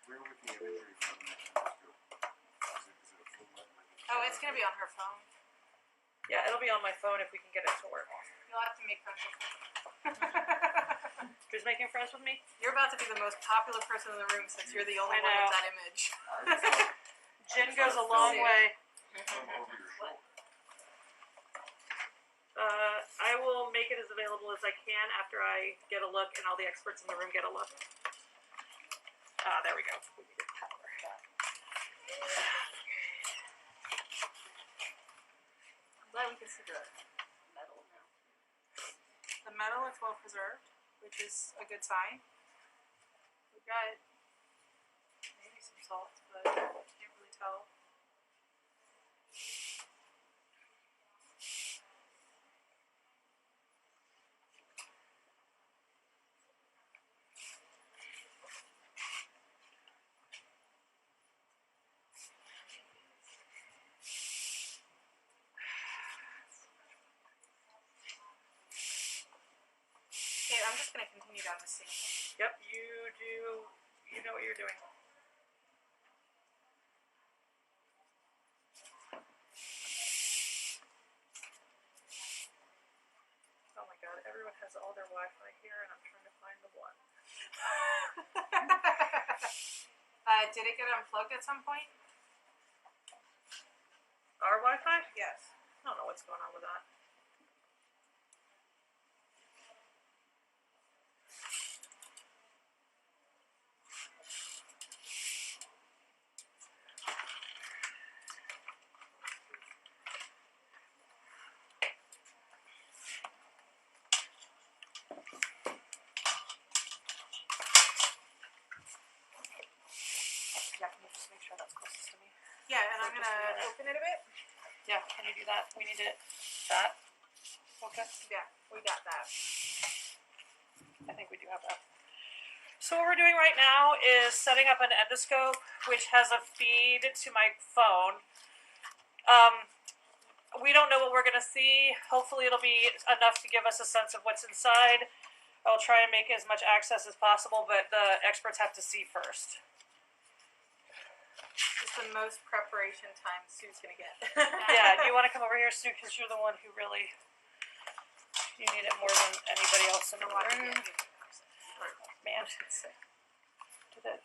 Where would the imagery from the endoscope? Is it a full length? Oh, it's gonna be on her phone. yeah, it'll be on my phone if we can get it to work. You'll have to make friends with me. Who's making friends with me? You're about to be the most popular person in the room since you're the only I one know. with that image. Gin goes a long way. From over your shoulder. I will make it as available as I can after I get a look and all the experts in the room get a look. There we go. We needed power. I'm glad we can see the metal now. The metal is well preserved, which is a good sign. We've got maybe some salt, but can't really tell. Okay, I'm just gonna continue down the scene. Yep, you do. You know what you're doing. Oh my god, everyone has all their Wi-Fi here, and I'm trying to find the one. Did it get unplugged at some point? Our Wi-Fi? Yes. I don't know what's going on with that. Yeah, can you just make sure that's closest to me? Yeah, and I'm gonna open it a bit. Yeah, can you do that? We need it. That? Okay. Yeah, we got that. I think we do have that. So what we're doing right now is setting up an endoscope, which has a feed to my phone. We don't know what we're going to see. Hopefully it'll be enough to give us a sense of what's inside. I'll try and make as much access as possible, but the experts have to see first. It's the most preparation time Sue's gonna get. Yeah, you want to come over here, Sue, because you're the one who really, you need it more than anybody else in the room. Man. Did it.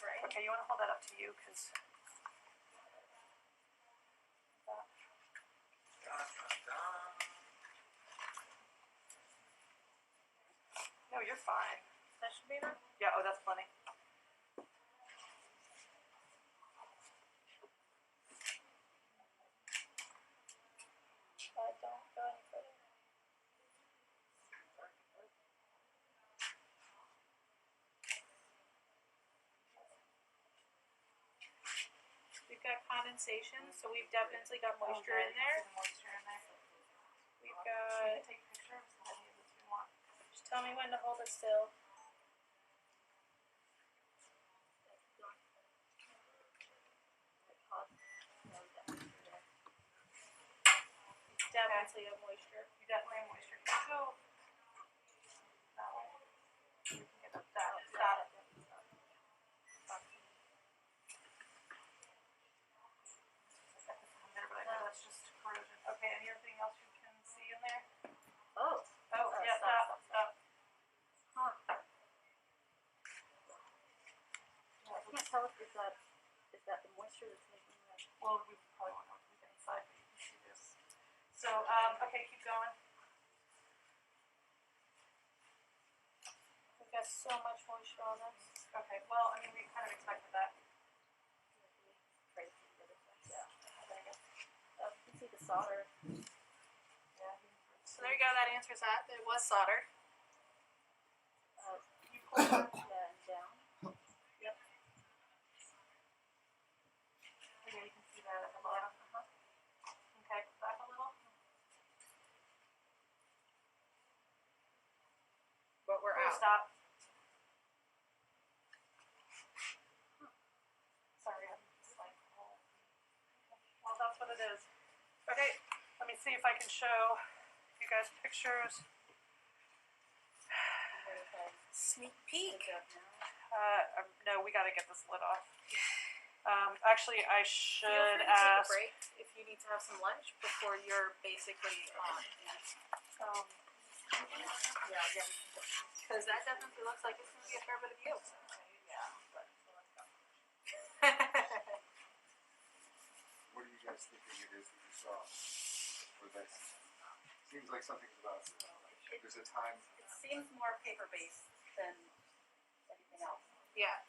Right. Okay, you want to hold that up to you because. No, you're fine. That should be enough. Yeah, oh, that's plenty. Don't go any further. We've got condensation, so we've definitely got moisture in there. We've got. Take pictures of any of this you want. Just tell me when to hold it still. Definitely have moisture. You definitely have moisture. Can you go that way? You can get up that. There, but I know that's just corrosion. Okay, anything else you can see in there? Oh. Oh, yeah, stop. that. Huh. I can't tell if is that the moisture that's making that. Well, we probably won't know if we get inside, but you can see this. So, okay, keep going. We've got so much moisture on this. Okay, well, I mean, we kind of expected that. Right. Yeah. You can see the solder. Yeah. So there you go. That answers that. It was soldered. You pull it and down. Yep. Yeah, you can see that at the bottom. Okay, back a little. But we're Oh, out. stop. Sorry, I'm just like, oh. Well, that's what it is. Okay, let me see if I can show you guys pictures. Sneak peek. No, we gotta get this lid off. Actually, I Feel should free to take a ask. break if you need to have some lunch before you're basically on. Yeah. Because that definitely looks like it's going to be a fair bit of you. Yeah. But let's go. What are you guys thinking it is that you saw for this? Seems like something's about there's a time. It seems more paper based than anything else. Yeah.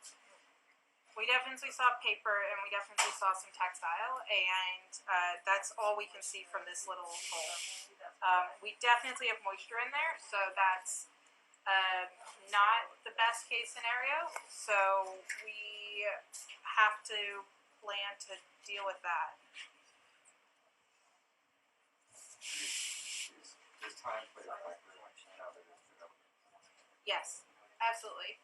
We definitely saw paper and we definitely saw some textile, and that's all we can see from this little hole. We definitely have moisture in there, so that's not the best case scenario. So we have to plan to deal with that. Is time played a factor now that it's developing? Yes, absolutely.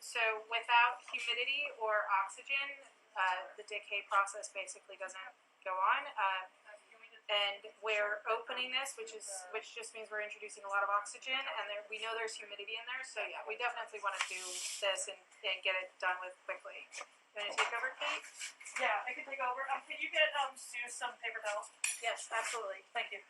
So without humidity or oxygen, the decay process basically doesn't go on. And we're opening this, which just means we're introducing a lot of oxygen, and we know there's humidity in there. So yeah, we definitely want to do this and get it done with quickly. You want to take over, Kate? Yeah, I can take over. Can you get Sue some paper towels? Yes, absolutely. Thank you.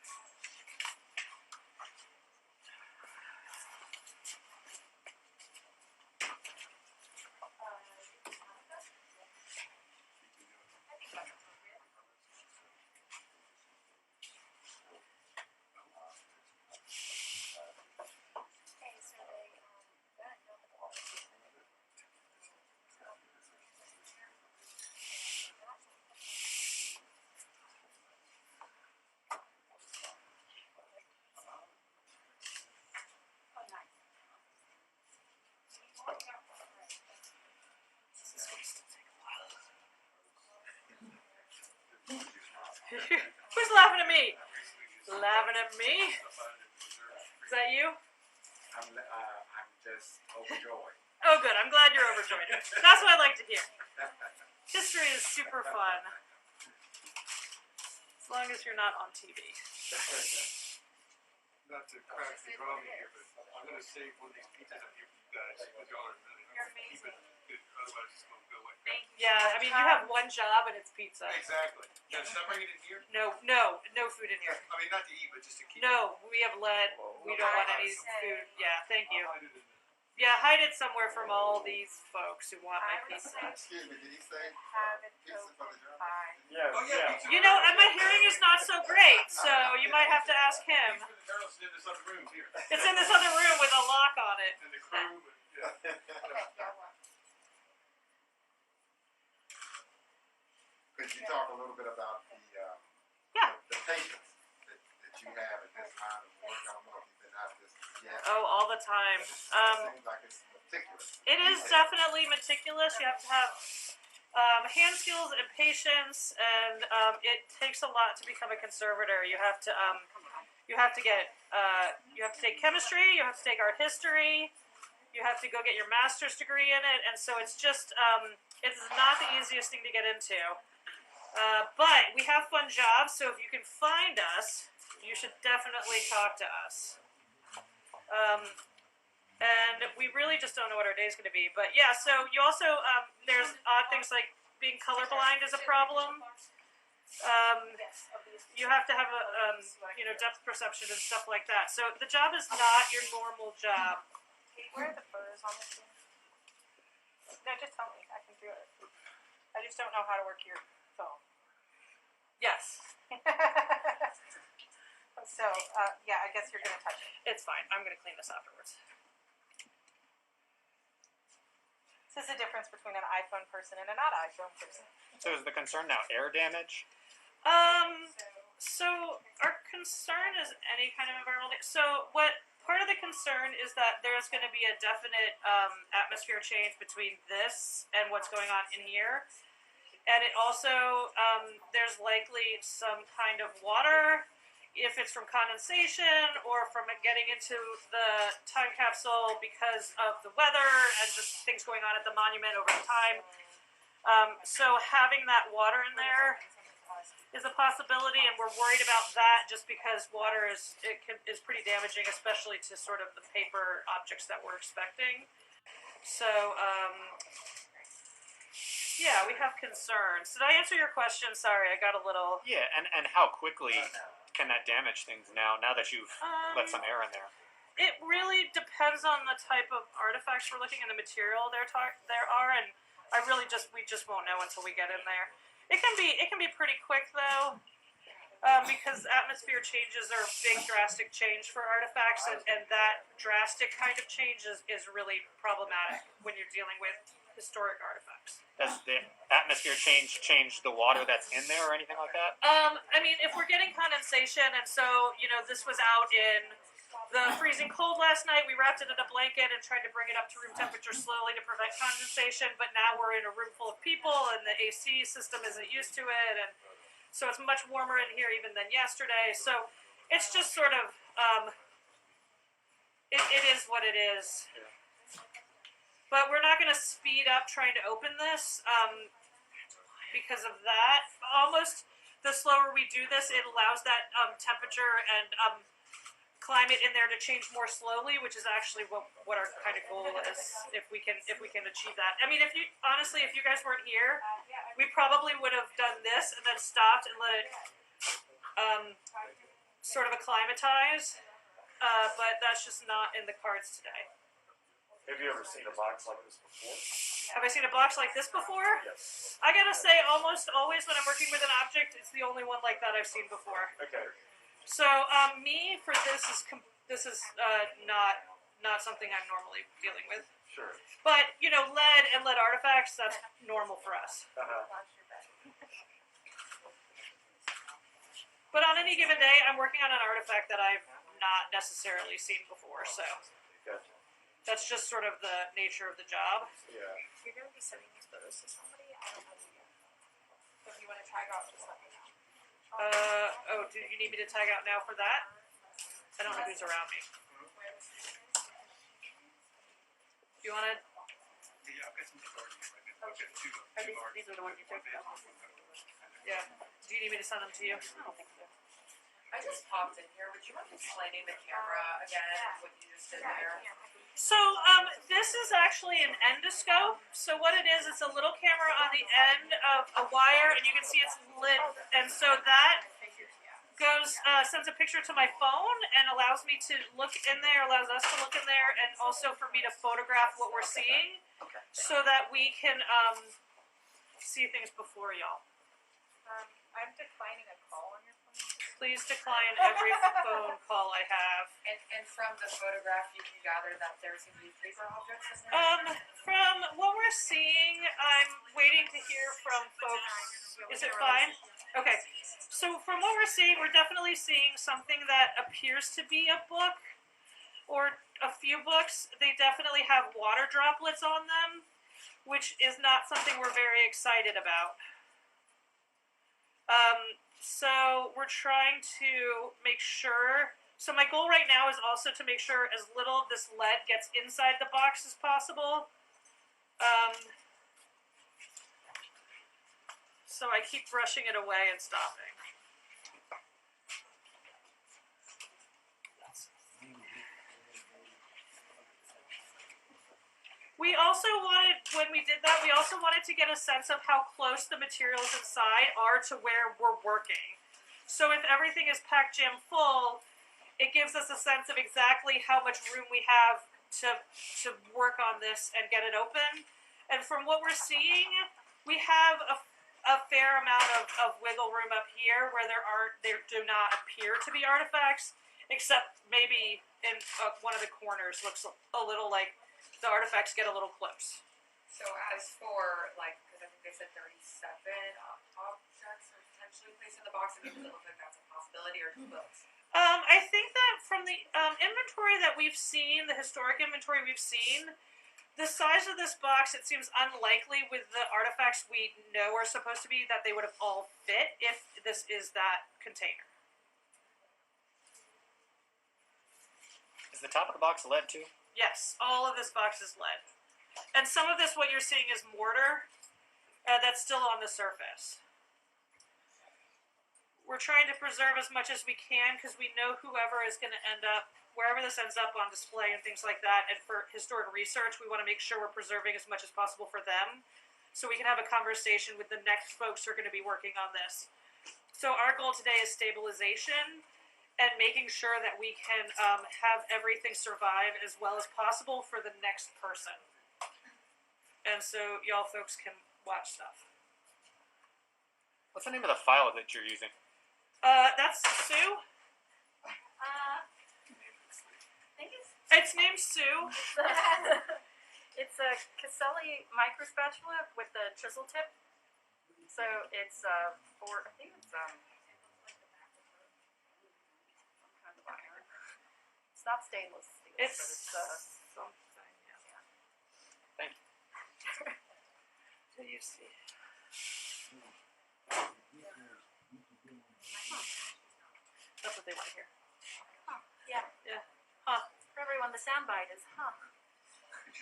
Who's laughing at me? Laughing at me? Is that you? I'm just overjoyed. Oh, good. I'm glad you're overjoyed. That's what I like to hear. History is super fun. As long as you're not on TV. Not to crack the drum here, but I'm gonna save one of these pizzas up here for you guys because y'all are really You're keep amazing. it good, otherwise it's gonna go away. Yeah, I mean, you have one job and it's pizza. Exactly. Now, separate it in here? No food in here. I mean, not to eat, but just to keep. No, we have lead. We don't want any food. Yeah, thank you. I'll hide it in there. Yeah, hide it somewhere from all these folks who want my pizza. Excuse me, did he say Have it pizza open for the journal? by. Yeah, Oh, yeah. pizza You know, for and my hearing is not so great, so you might have to ask him. Pizza for the journal's in this other room here. It's in this other room with a lock on it. And the crew, and, yeah. Could you talk a little bit about the Yeah. the patience that you have in this line of work? I don't know if you've been at this yet. Oh, all the time. It seems like it's meticulous. It is definitely meticulous. You have to have hand skills and patience, and it takes a lot to become a conservator. You have to take chemistry. You have to take art history. You have to go get your master's degree in it, and so it's just it's not the easiest thing to get into. But we have fun jobs, so if you can find us, you should definitely talk to us. And we really just don't know what our day is going to be. But yeah, so you also, there's odd things like being colorblind is a problem. You have to have a, depth perception and stuff like that. So the job is not your normal job. Where are the photos on this thing? No, just tell me. I can do it. I just don't know how to work your phone. Yes, So, yeah, I guess you're going to touch it. it's fine. I'm going to clean this afterwards. This is the difference between an iPhone person and a not iPhone person. So is the concern now air damage? So our concern is any kind of environmental. So part of the concern is that there's going to be a definite atmosphere change between this and what's going on in here, and it also there's likely some kind of water, if it's from condensation or from it getting into the time capsule because of the weather and just things going on at the monument over time. So having that water in there is a possibility, and we're worried about that just because water is pretty damaging, especially to sort of the paper objects that we're expecting. So yeah, we have concerns. Did I answer your question? Sorry, I got a little. Yeah, and how quickly can that damage things now that you've let some air in there? It really depends on the type of artifacts we're looking and the material there are, and we just won't know until we get in there. It can be pretty quick though, because atmosphere changes are a big drastic change for artifacts, and that drastic kind of change is really problematic when you're dealing with historic artifacts. Does the atmosphere change the water that's in there or anything like that? I mean, if we're getting condensation, and so this was out in the freezing cold last night, we wrapped it in a blanket and tried to bring it up to room temperature slowly to prevent condensation, but now we're in a room full of people and the AC system isn't used to it, and so it's much warmer in here even than yesterday. So it's just sort of it is what it is. But we're not going to speed up trying to open this because of that. Almost the slower we do this, it allows that temperature and climate in there to change more slowly, which is actually what our kind of goal is, if we can achieve that. I mean, if you guys weren't here, we probably would have done this and then stopped and let it sort of acclimatize, but that's just not in the cards today. Have you ever seen a box like this before? Have I seen a box like this before? Yes. I gotta say, almost always when I'm working with an object, it's the only one like that I've seen before. Okay. So, me for this is not something I'm normally dealing with. Sure. But lead and lead artifacts, that's normal for us. But on any given day, I'm working on an artifact that I've not necessarily seen before, so Gotcha. that's just sort of the nature of the job. Yeah. You're going to be sending these photos to somebody? I don't know yet. If you want to tag out, just let me know. Do you need me to tag out now for that? I don't know who's around me. Do you want to? Yeah, I've got some cards right now. I've got two These are the ones you took? Yeah. Do you need me to send them to you? I don't think so. I just popped in here. Would you mind explaining the camera again? What you just did there? So, this is actually an endoscope. So what it is, it's a little camera on the end of a wire, and you can see it's lit. And so that goes, sends a picture to my phone and allows me to look in there, allows us to look in there, and also for me to photograph what we're seeing, so that we can see things before y'all. I'm declining a call on your phone. Please decline every phone call I have. And from the photograph, you can gather that there's some newspaper objects in there? From what we're seeing, I'm waiting to hear from folks. Is it fine? Okay. So from what we're seeing, we're definitely seeing something that appears to be a book or a few books. They definitely have water droplets on them, which is not something we're very excited about. So we're trying to make sure, so my goal right now is also to make sure as little of this lead gets inside the box as possible. So I keep brushing it away and stopping. We also wanted, when we did that, we also wanted to get a sense of how close the materials inside are to where we're working. So if everything is packed jam full, it gives us a sense of exactly how much room we have to work on this and get it open. And from what we're seeing, we have a fair amount of wiggle room up here where there do not appear to be artifacts, except maybe in one of the corners looks a little like the artifacts get a little close. So as for, like, because I think they said 37 objects are potentially placed in the box, I mean, does it look like that's a possibility, or just books? I think that from the inventory that we've seen, the historic inventory we've seen, the size of this box, it seems unlikely with the artifacts we know are supposed to be that they would have all fit if this is that container. Is the top of the box lead too? Yes, all of this box is lead. And some of this, what you're seeing is mortar that's still on the surface. We're trying to preserve as much as we can because we know whoever is going to end up, wherever this ends up on display and things like that, and for historic research, we want to make sure we're preserving as much as possible for them so we can have a conversation with the next folks who are going to be working on this. So our goal today is stabilization and making sure that we can have everything survive as well as possible for the next person. And so y'all folks can watch stuff. What's the name of the file that you're using? That's Sue. I think It's named Sue. it's a Caselli micro spatula with the chisel tip. So it's for, I think it's it's not stainless steel, It's but it's something. Yeah. Thank you. So you see. That's what they want to hear. yeah. Yeah. Huh. For everyone, the soundbite is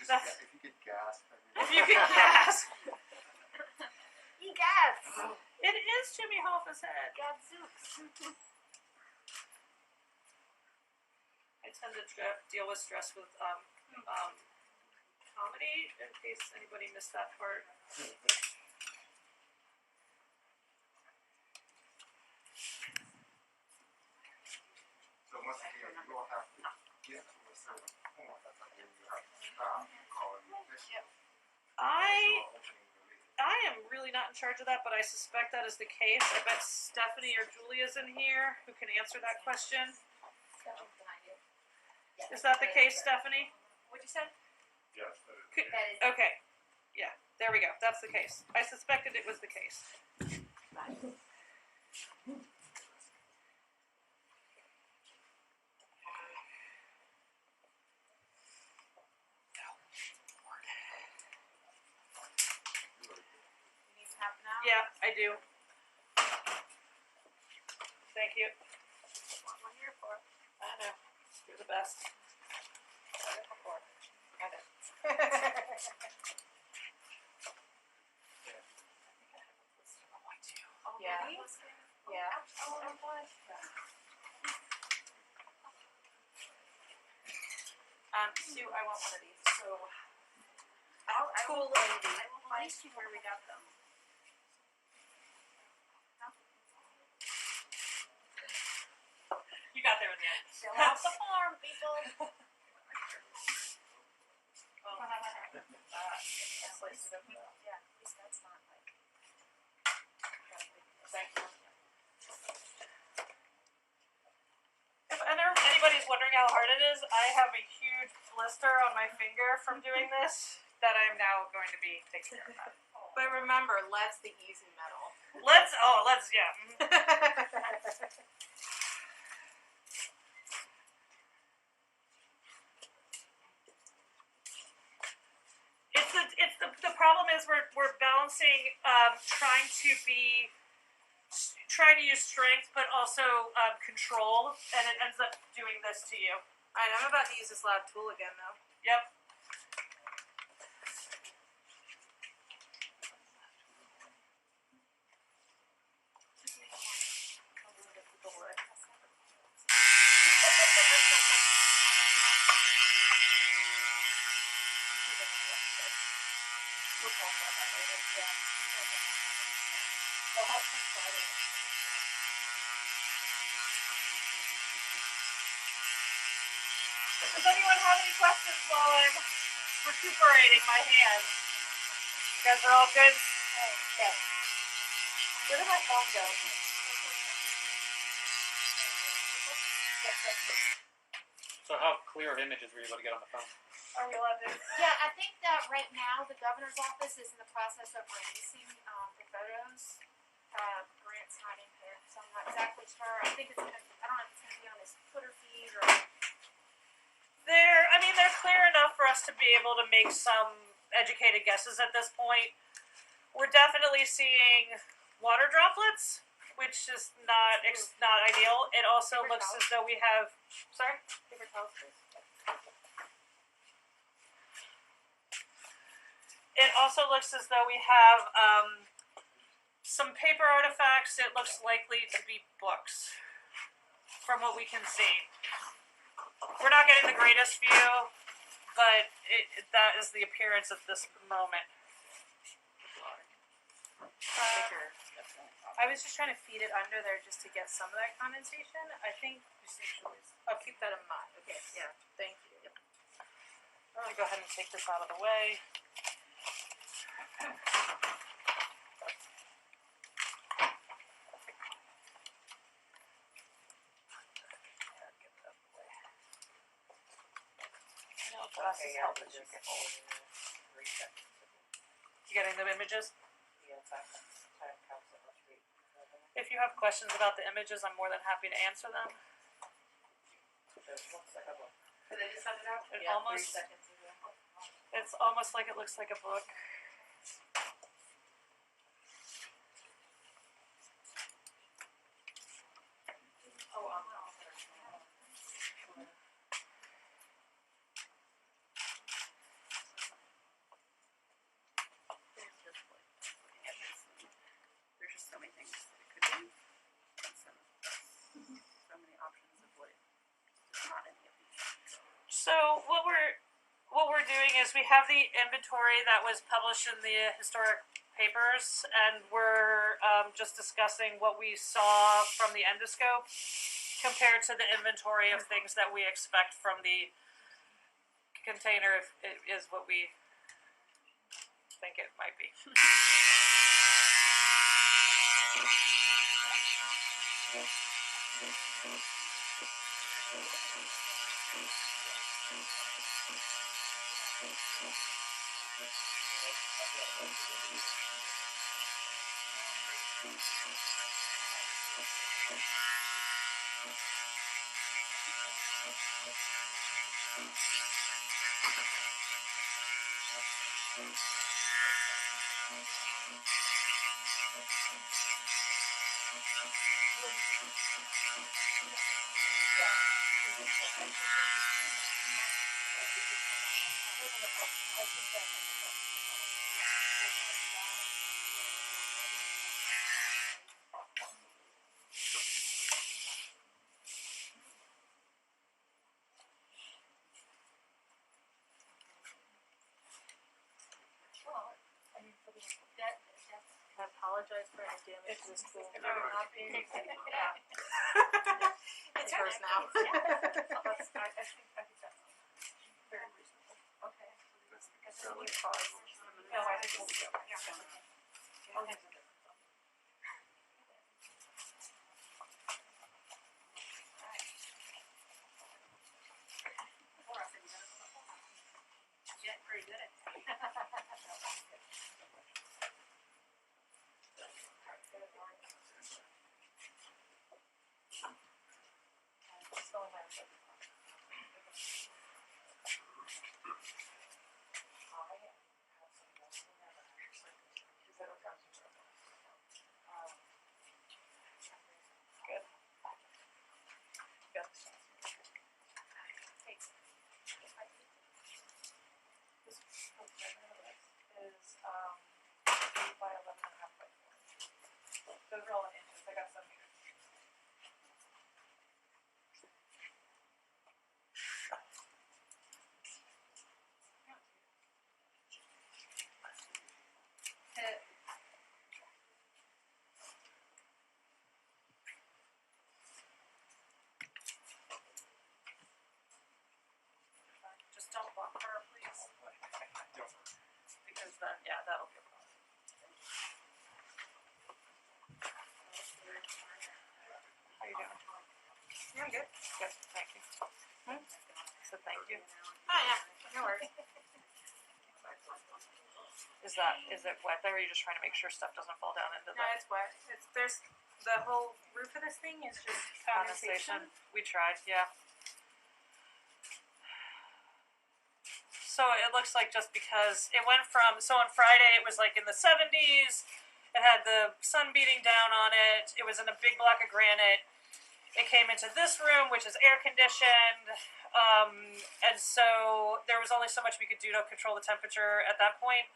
That's- If you get gas, If you can gasp. He gets It is Jimmy Hoffa's head. Gadzooks. I tend to deal with stress with comedy, in case anybody missed that part. so once again, you will have to get to a certain point, and then you have to stop and call it official. I am really not in charge of that, but I suspect that is the case. I bet Stephanie or Julia's in here who can answer that question. Is that the case, Stephanie? What'd you say? Yes, that is. That is. Okay. Yeah, there we go. That's the case. I suspected it was the case. You need some help now? Yeah, I do. Thank you. What I'm here for. I know. You're the best. Said it before. I know. Yeah. Yeah. Sue, I want one of these. So, Cool lady. I will find where we got them. you got there in the end. Fill out the form, people. Yeah, at least that's not like. Thank you. If anybody's wondering how hard it is, I have a huge blister on my finger from doing this that I'm now going to be taking care of that. But remember, lead's the easy metal. Let's, yeah. The problem is we're balancing trying to use strength but also control, and it ends up doing this to you. Alright, I'm about to use this loud tool again though. Yep. Does anyone have any questions while I'm recuperating my hand? You guys are all good? Yes. Where did my phone go? So how clear of images were you able to get on the phone? Are we allowed to? Yeah, I think that right now the governor's office is in the process of releasing the photos. Grant's not in here, so I'm not exactly sure. I think it's gonna. I don't know if it's gonna be on his Twitter feed or. They're clear enough for us to be able to make some educated guesses at this point. We're definitely seeing water droplets, which is not ideal. It also looks as though we have. Sorry. Paper towels, please. It also looks as though we have some paper artifacts. It looks likely to be books, from what we can see. We're not getting the greatest view, but that is the appearance at this moment. I was just trying to feed it under there just to get some of that condensation. I think I'll keep that in mind. Okay, yeah, thank you. I'm gonna go ahead and take this out of the way. Okay, yeah, but just reset. You getting the images? Yeah, time capsule must be. If you have questions about the images, I'm more than happy to answer them. There's one second one. Did they just send it out? It Yeah, almost, 3 seconds ago. it's almost like it looks like a book. Oh, There's just so many things that it could be. And so many options of what it's not any of these. So what we're doing is we have the inventory that was published in the historic papers, and we're just discussing what we saw from the endoscope compared to the inventory of things that we expect from the container if it is what we think it might be. It's this cool. Yeah. It's hers now. I think that's very reasonable. Okay. So we pause. No, I think we'll go. Okay. Yeah, pretty good. Is 8 by 11 and a half by 4. Those are all in inches. I got some here. Just don't bump her, please. Because then, yeah, that'll be a problem. How you doing? Yeah, I'm good. Good, thank you. So thank you. Oh, yeah, no worries. Is it wet there, or are you just trying to make sure stuff doesn't fall down into No, the it's wet. There's the whole roof of this thing is just condensation. condensation? We tried, yeah. So it looks like just because it went from, so on Friday it was like in the 70s, it had the sun beating down on it, it was in a big block of granite, it came into this room, which is air conditioned, and so there was only so much we could do to control the temperature at that point.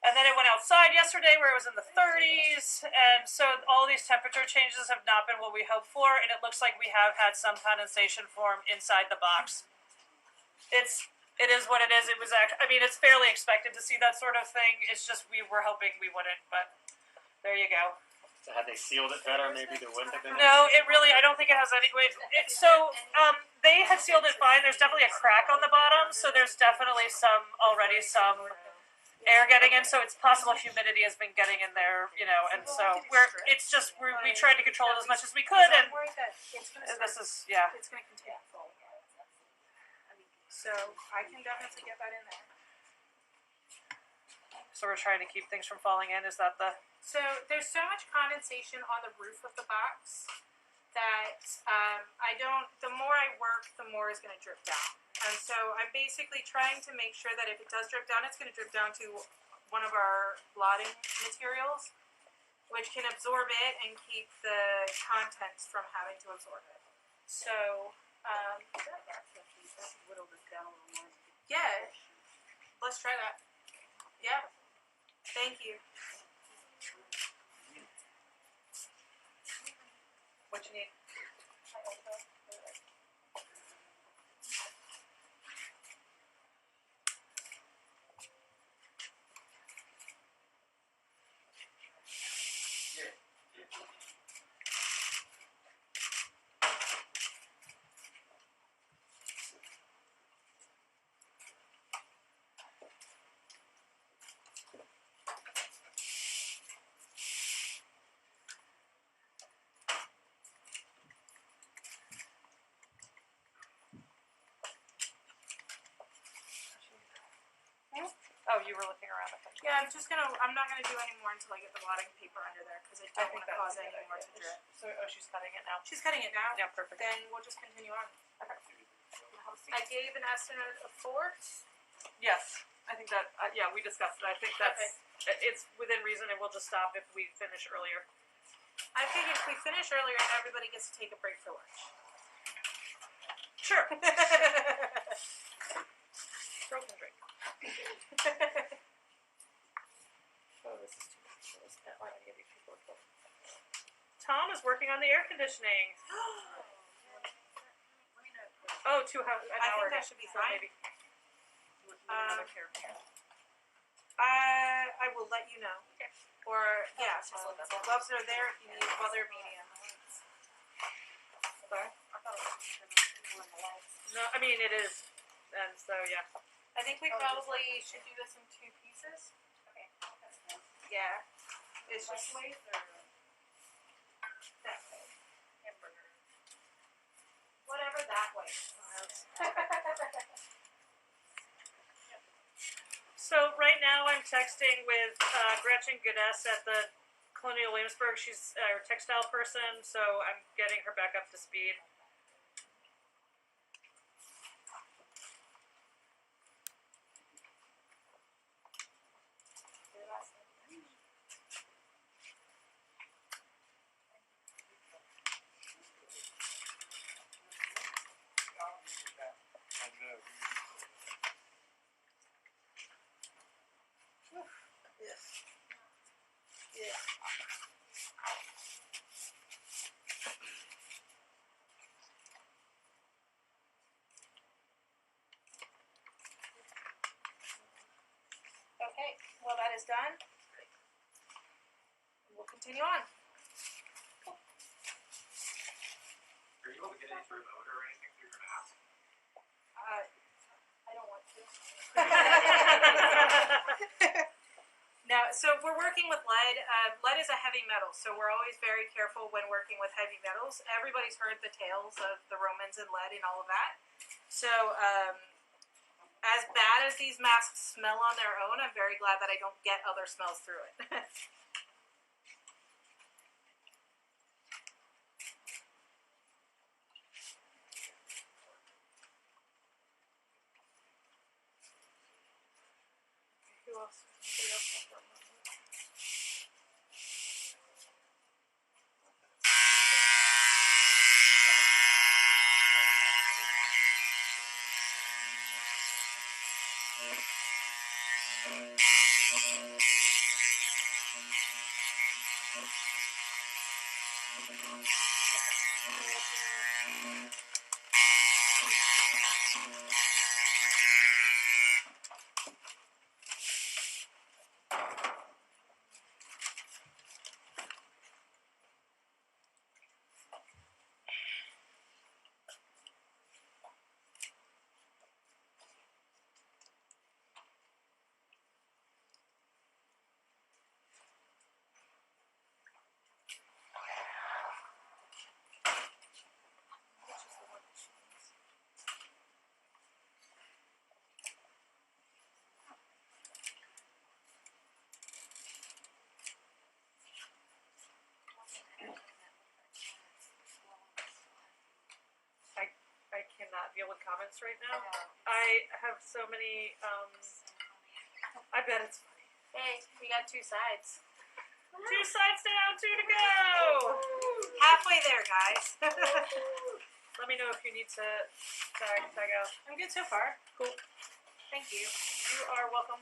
And then it went outside yesterday where it was in the 30s, and so all these temperature changes have not been what we hoped for, and it looks like we have had some condensation form inside the box. It is what it is. It was actually, I mean, it's fairly expected to see that sort of thing. It's just we were hoping we wouldn't, but there you go. So had they sealed it better, maybe there wouldn't have been. No, it really, I don't think it has any, they had sealed it fine. There's definitely a crack on the bottom, so there's definitely already some air getting in, so it's possible humidity has been getting in there, you know, and so we tried to control it as much as we could, and this is, yeah. It's going to continue falling. So I can definitely get that in there. So we're trying to keep things from falling in, is that the? So there's so much condensation on the roof of the box that the more I work, the more is going to drip down. And so I'm basically trying to make sure that if it does drip down, it's going to drip down to one of our blotting materials, which can absorb it and keep the contents from having to absorb it. So, yeah, let's try that. Yeah, thank you. What you need? Oh, you were looking around at them. Yeah, I'm not gonna do any more until I get the blotting paper under there, because I don't want to cause any more to drip. So, she's cutting it now. She's cutting it now. Yeah, perfect. Then we'll just continue on. Okay. I gave an estimate of 4. Yes, I think that, yeah, we discussed it. I think it's within reason, and we'll just stop if we finish earlier. I figured if we finish earlier, everybody gets to take a break for lunch. Sure. Girls can drink. Oh, this is too much. So let's not let any of these people go. Tom is working on the air conditioning. Oh, 2 hours, an hour. I think that should be fine. Maybe. Another character. I will let you know. Or, yeah, gloves are there if you need other medium. Sorry? No, I mean, it is. And so, yeah. I think we probably should do this in 2 pieces. Okay, that's fine. Yeah. It's just that way. Hamburger. Whatever that way. So right now I'm texting with Gretchen Goodess at the Colonial Williamsburg. She's a textile person, so I'm getting her back up to speed. Okay, well that is done. We'll continue on. Are you able to get any sort of odor or anything through your mask? I don't want to. No, so we're working with lead. Lead is a heavy metal, so we're always very careful when working with heavy metals. Everybody's heard the tales of the Romans and lead and all of that. So, as bad as these masks smell on their own, I'm very glad that I don't get other smells through it. Who else? Anybody else want that one? I cannot deal with comments right now. I have so many, I bet it's funny. Hey, we got 2 sides. 2 sides down, 2 to go! Halfway there, guys. Let me know if you need to tag out. I'm good so far. Cool. Thank you. You are welcome.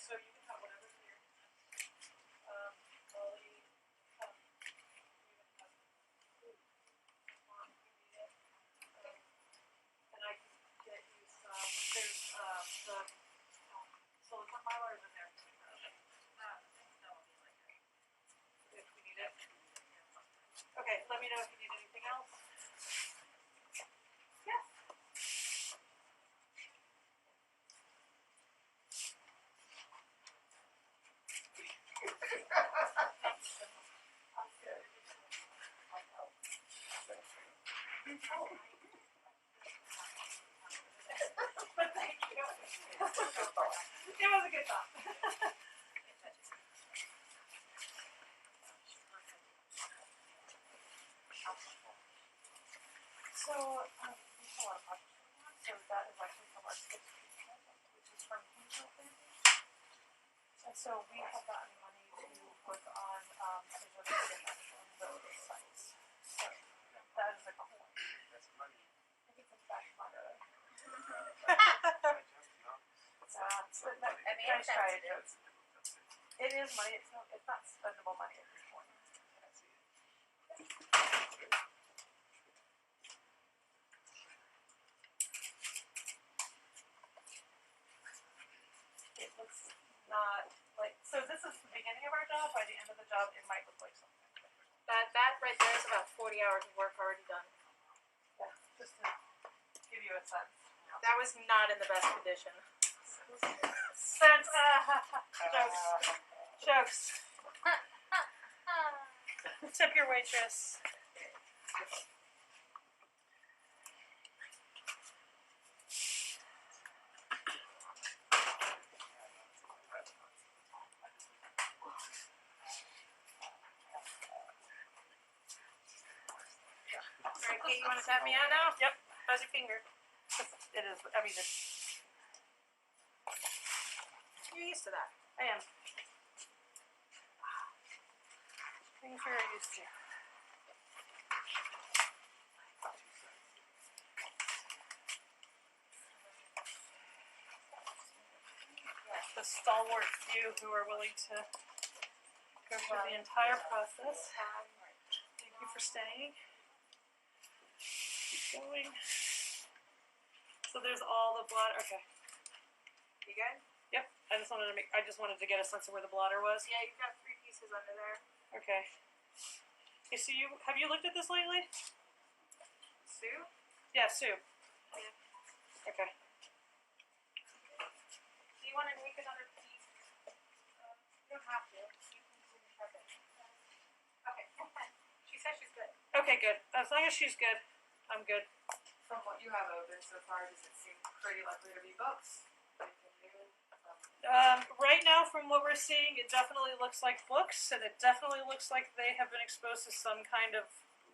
so you can have whatever's here. Molly, you can have food. Mom, you need it. And I can get you some, there's, the, silicone mylars in there. If we need it. Okay, let me know if you need anything else. Yes. But thank you. It was a good thought. So, we have a lot of projects going on. So that is actually from our sixth treatment, which is from Angel Family. And so we have gotten money to work on certificate on those sites. So that is a coin. I think it's in fact money. Nice try, jokes. It is money. It's not spendable money at this point. It looks not like, so this is the beginning of our job. By the end of the job, it might look like something. That right there is about 40 hours of work already done. Yeah, just to give you a sense. That was not in the best condition. Sense, jokes. Tip your waitress. Alright, Kate, you want to tap me out now? Yep. How's your finger? It is, I mean, it's, You're used to that. I am. Things you're used to. The stalwart few who are willing to go through the entire process. Thank you for staying. Keep going. So there's all the blotter. Okay. You good? Yep. I just wanted to get a sense of where the blotter was. Yeah, you've got 3 pieces under there. Okay. Okay, so have you looked at this lately? Sue? Yeah, Sue. Yeah. Okay. Do you want to make another piece? You don't have to. You can prep it. Okay. She says she's good. Okay, good. As long as she's good, I'm good. From what you have open so far, does it seem pretty likely to be books? Right now, from what we're seeing, it definitely looks like books, and it definitely looks like they have been exposed to some kind of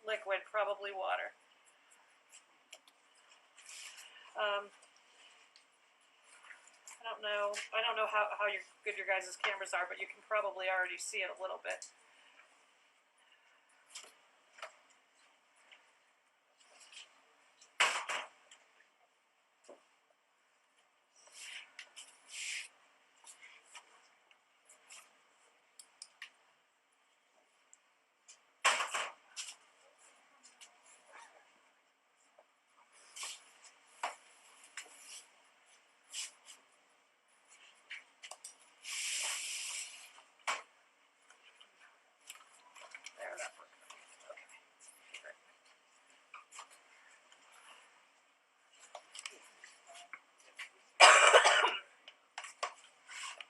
liquid, probably water. I don't know how good your guys' cameras are, but you can probably already see it a little bit. There, that worked. Okay.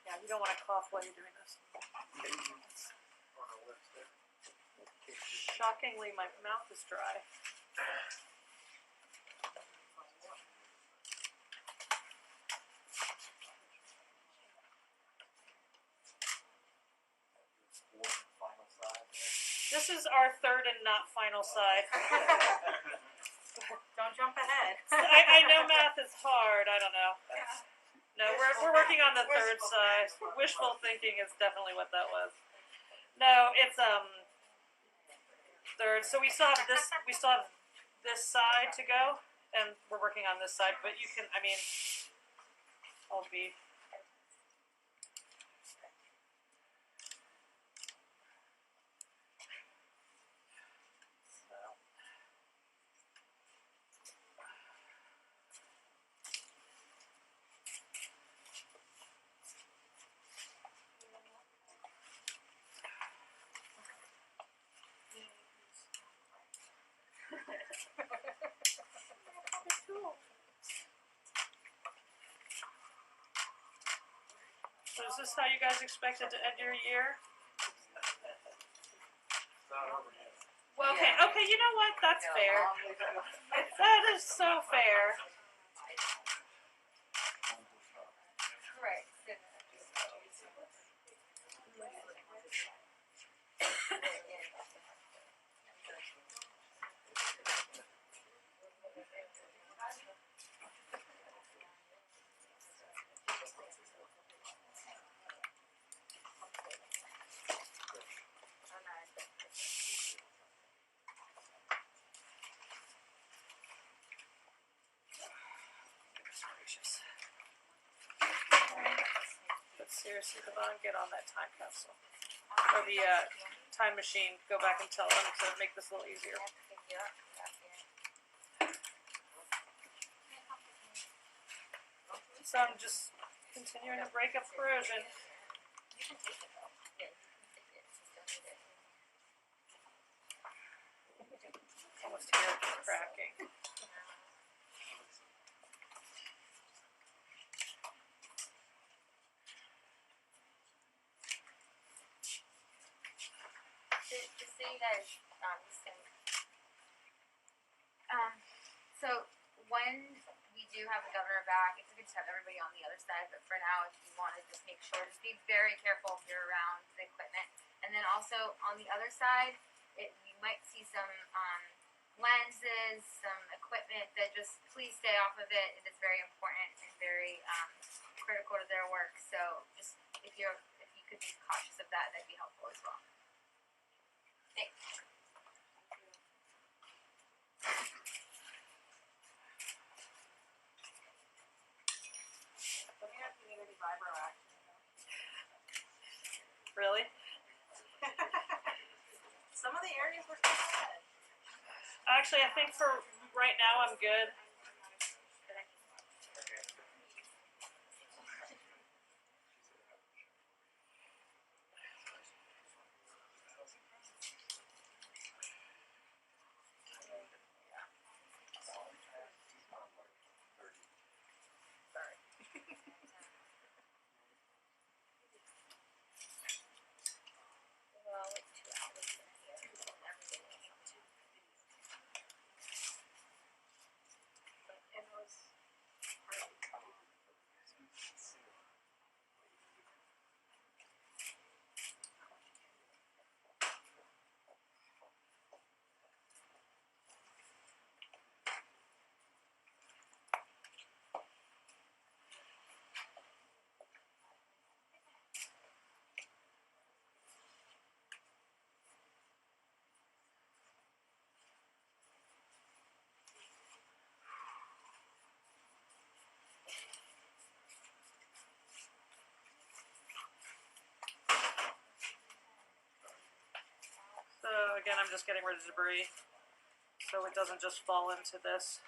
Yeah, you don't want to cough while you're doing this. Shockingly, my mouth is dry. This is our third and not final side. Don't jump ahead. I know math is hard. I don't know. No, we're working on the third side. Wishful thinking is definitely what that was. No, it's third. So we still have this side to go, and we're working on this side. But you can, I mean, I'll be this how you guys expected to end your year? Well, okay, okay, you know what? That's fair. That is so fair. Right. But seriously, Devon, get on that time capsule. Or the time machine. Go back and tell them to make this a little easier. So I'm just continuing to break up corrosion. Almost hear it cracking. Just so you guys so when we do have the governor back, it's good to have everybody on the other side, but for now, if you want to just make sure, just be very careful if you're around the equipment. And then also on the other side, you might see some lenses, some equipment that just please stay off of it. It is very important and very critical to their work. So just if you could be cautious of that, that'd be helpful as well. Thanks. Let me know if you need any vibro action. Really? Some of the areas were so bad. Actually, I think for right now, I'm good. Well, like 2 hours in here, and everything came to. And it was So again, I'm just getting rid of debris so it doesn't just fall into this.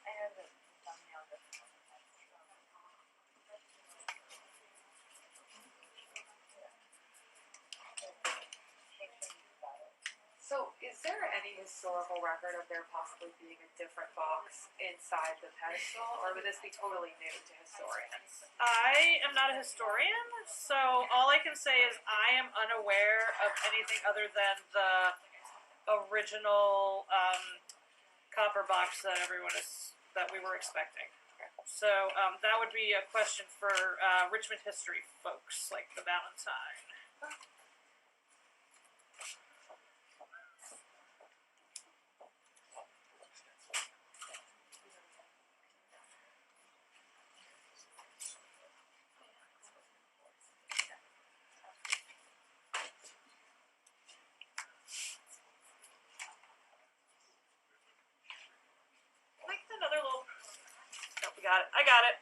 I know the thumbnail doesn't look like that. So, is there any historical record of there possibly being a different box inside the pedestal, or would this be totally new to historians? I am not a historian, so all I can say is I am unaware of anything other than the original copper box that that we were expecting. So that would be a question for Richmond history folks, like the Valentine. got it. I got it.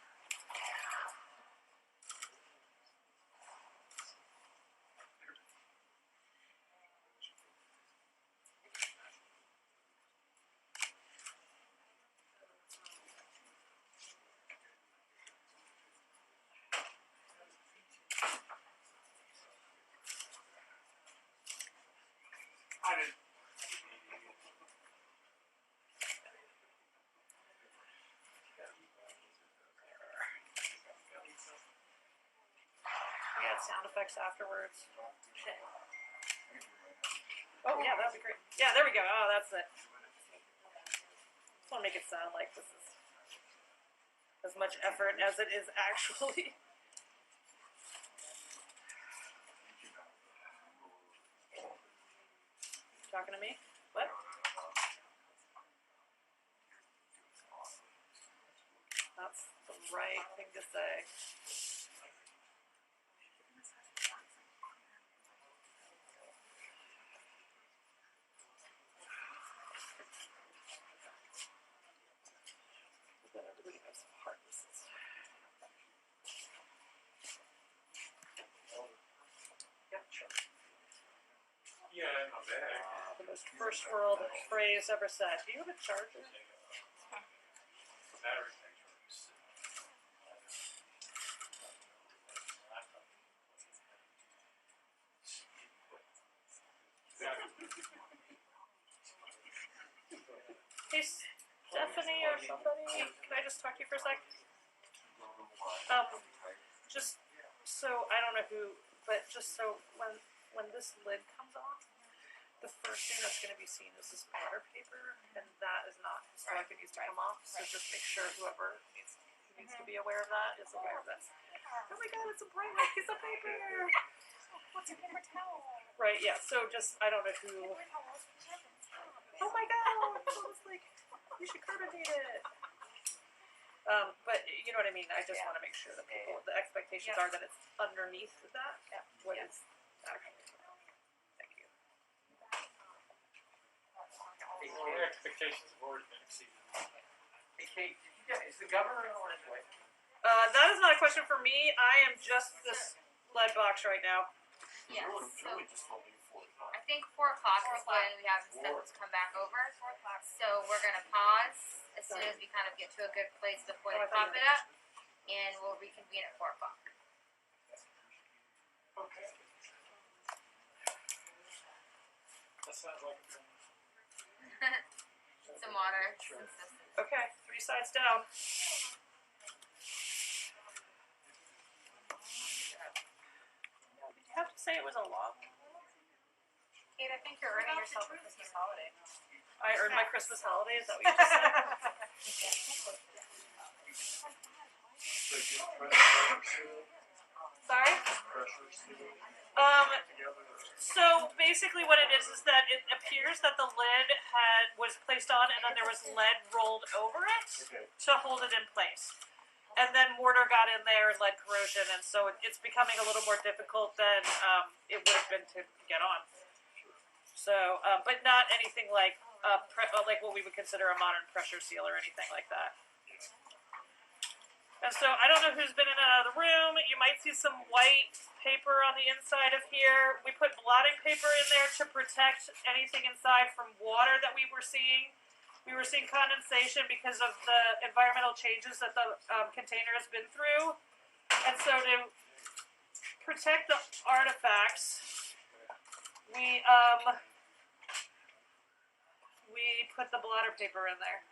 I didn't. We had sound effects afterwards. Oh yeah, that'd be great. Yeah, there we go. Oh, that's it. Just want to make it sound like this is as much effort as it is actually. Talking to me? What? That's the right thing to say. Then everybody knows how hard this is. Yep, sure. Yeah, not bad. The most first world phrase ever said. Do you have a charger? Battery Hey, Stephanie or somebody, can I just talk to you for a sec? Just so, I don't know who, but just so when this lid comes off, the first thing that's going to be seen is this water paper, and that is not historically needs to come off. So just make sure whoever needs to be aware of that is aware of that. Oh my God, it's a bright white piece of paper. What's a paper towel? Right, yeah. So just I don't know who. Oh my God! So it's like you should carbonate it. But you know what I mean. I just want to make sure that people, the expectations are that it's underneath that. What is actually? Thank you. Well, their expectations have already been exceeded. Hey Kate, is the governor in Orange Lake? That is not a question for me. I am just this lead box right now. Yes. So Julie just told me 4 o'clock. I think 4 o'clock is when we have the students come back over. 4 o'clock. So we're gonna pause as soon as we kind of get to a good place before they pop it up, and we'll reconvene at 4 o'clock. Okay. That sounds like a plan. Some water, some systems. Okay, 3 sides down. You have to say it was a long. Kate, I think you're earning yourself a Christmas holiday. I earned my Christmas holiday. Is that what you just said? So get pressure seal, Sorry. pressure seal together. So basically, what it is that it appears that the lid was placed on, and then there was lead rolled over it Okay. to hold it in place. And then mortar got in there and lead corrosion, and so it's becoming a little more difficult than it would have been to get on. So, but not anything like like what we would consider a modern pressure seal or anything like that. And so I don't know who's been in and out of the room. You might see some white paper on the inside of here. We put blotting paper in there to protect anything inside from water that we were seeing. We were seeing condensation because of the environmental changes that the container has been through. And so to protect the artifacts, we put the blotter paper in there.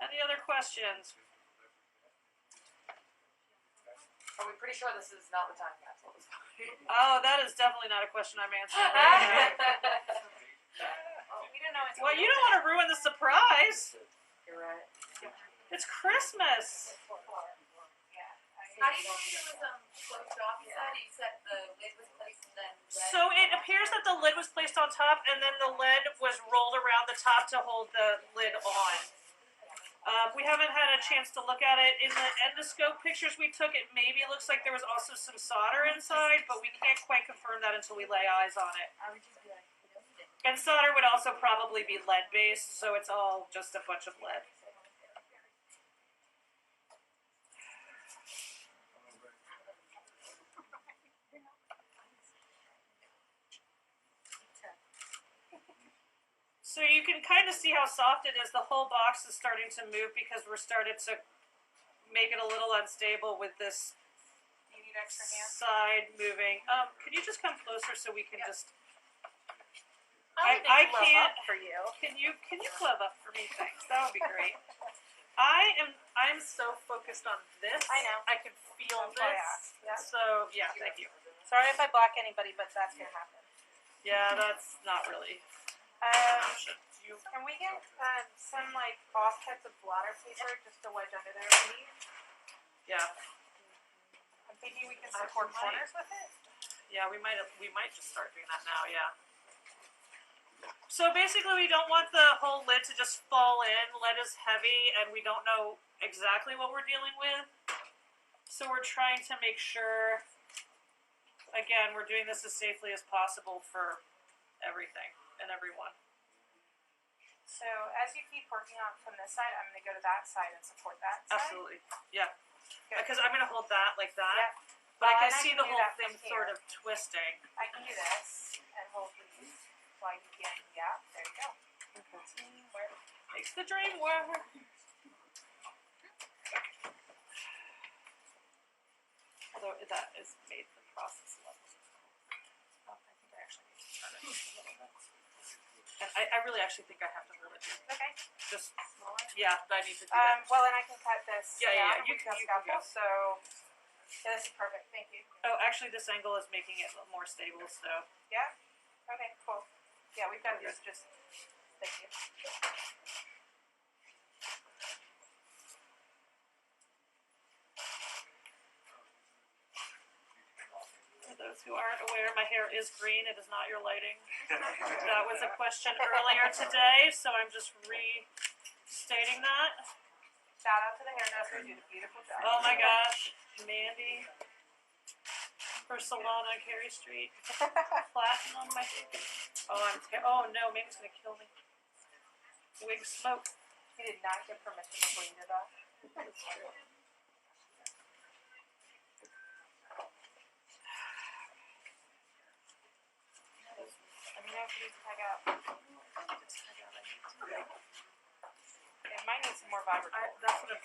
Any other questions? Are we pretty sure this is not the time capsule? Oh, that is definitely not a question I'm answering. We didn't know until Well, you don't want to ruin the surprise. You're right. It's Christmas. How do you know it was closed off? You said the lid was placed and then lead. So it appears that the lid was placed on top, and then the lead was rolled around the top to hold the lid on. We haven't had a chance to look at it. In the endoscope pictures we took, it maybe looks like there was also some solder inside, but we can't quite confirm that until we lay eyes on it. I would just be like, you don't need it. And solder would also probably be lead-based, so it's all just a bunch of lead. So you can kind of see how soft it is. The whole box is starting to move because we're started to make it a little unstable with this You need extra hands? side moving. Could you just come closer so we can just... I I glove can't- up for you. Can you glove up for me? Thanks. That would be great. I'm so focused on this. I know. I can feel That's why I this. asked. Yeah. So yeah, thank you. Sorry if I block anybody, but that's gonna happen. Yeah, that's not really an Um, option. You can we get some like offcuts of blotter paper just to wedge under there maybe? yeah. I'm thinking we can support corners with it. Yeah, we might just start doing that now, yeah. So basically we don't want the whole lid to just fall in. Lead is heavy and we don't know exactly what we're dealing with. So we're trying to make sure, again, we're doing this as safely as possible for everything and everyone. So as you keep working on from this side, I'm gonna go to that side and support that side. Absolutely, yeah. Good. Because I'm gonna hold that like that, Yeah. but I Well, can and I see can the do whole that thing from sort here. of twisting. I can do this and hold these while you get in the gap. There you go. Teamwork. Makes the dream work. Although that is made the process level. Oh, I think I actually need to turn it just a little bit. And I really actually think I have to hold it. Okay. Just, yeah, I need to do that. Well, and I can cut this. Yeah, down. you We've can- got you can go. scalpel, so yeah, this is perfect. Thank you. Oh, actually this angle is making it a little more stable, so. Yeah. Okay. Cool. Yeah, we've got this. Just thank you. For those who aren't aware, my hair is green. It is not your lighting. That was a question earlier today, so I'm just restating that. Shout out to the hairdresser who did a beautiful job. Oh my gosh, Mandy. Her salon on Carey Street. Platinum, I think. Oh no, Mandy's gonna kill me. Wig smoke. He did not get permission before you did that. That's true. Let me know if you need to tag out. It might need some more vibrator. That's what I'm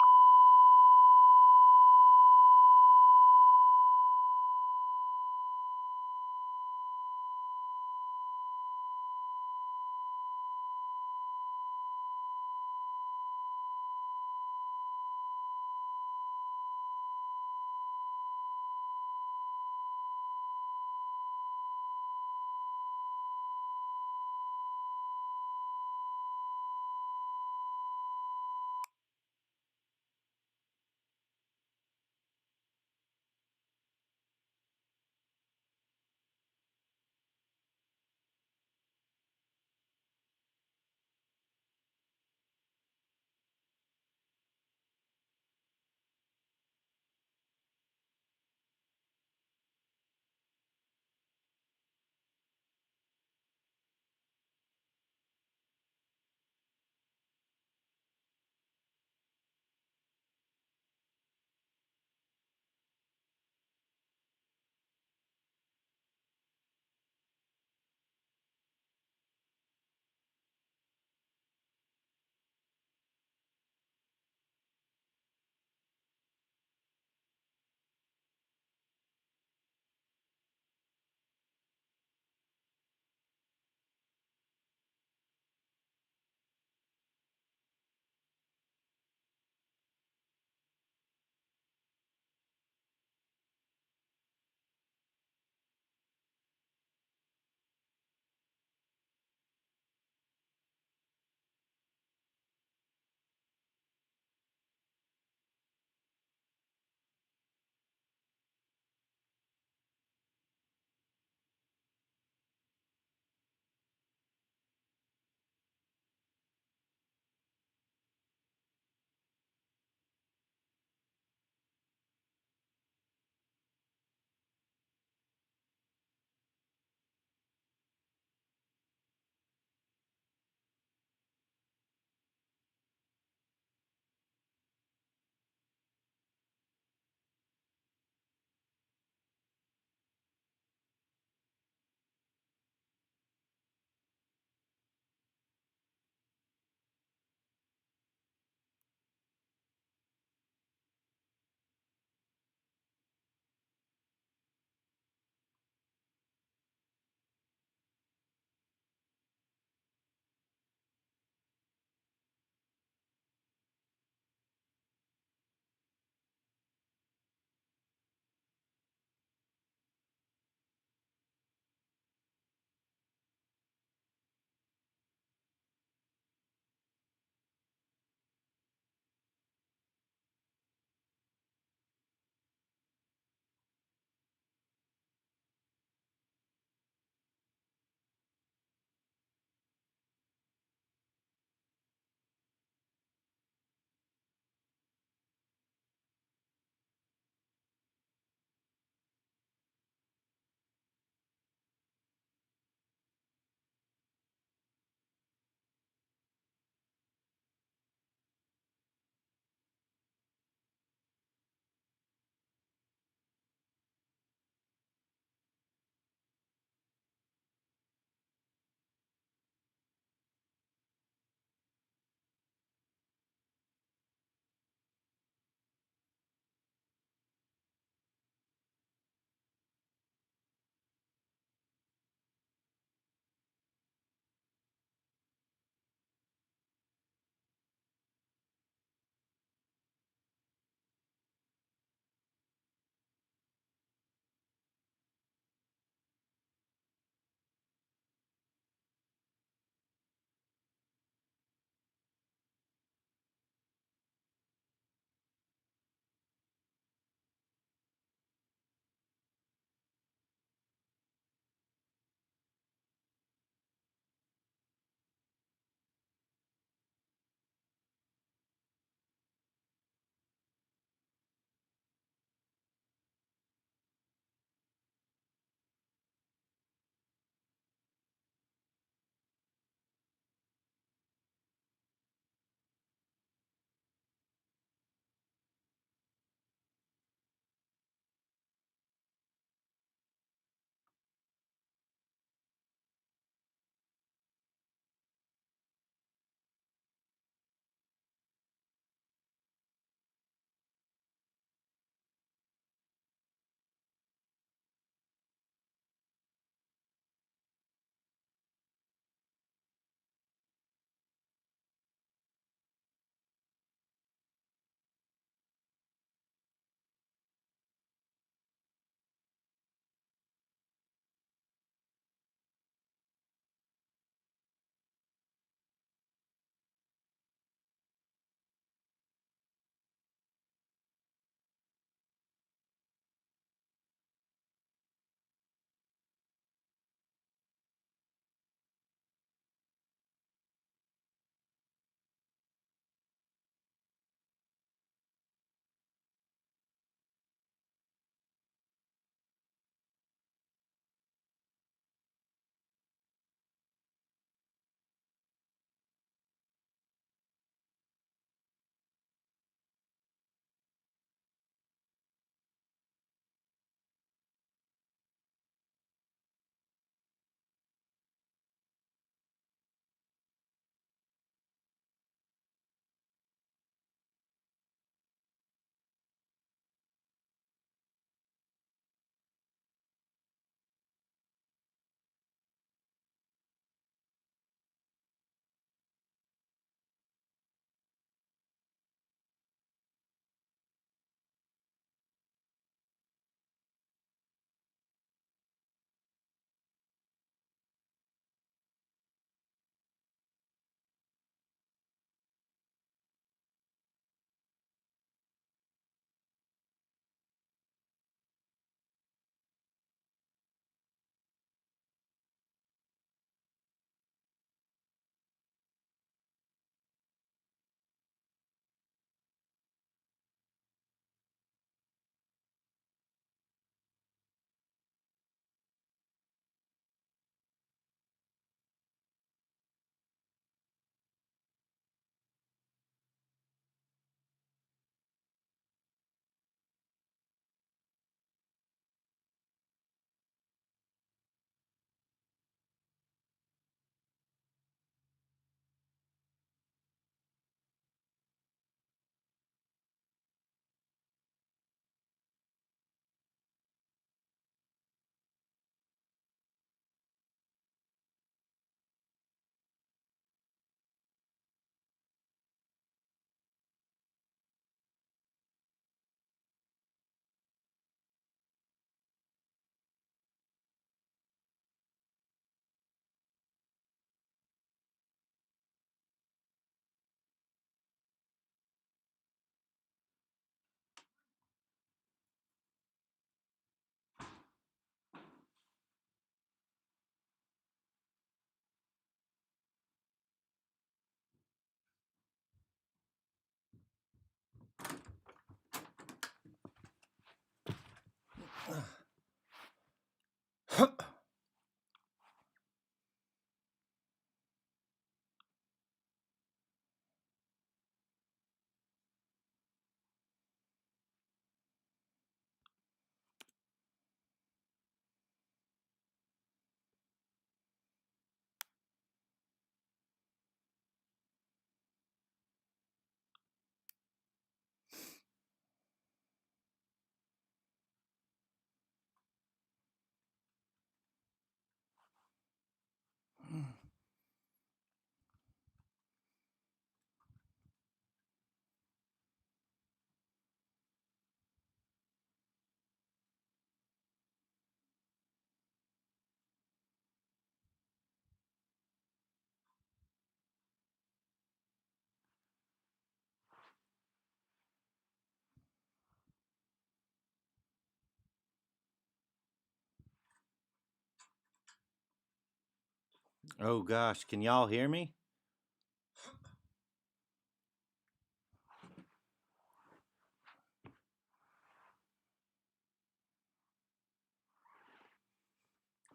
Oh gosh, can y'all hear me?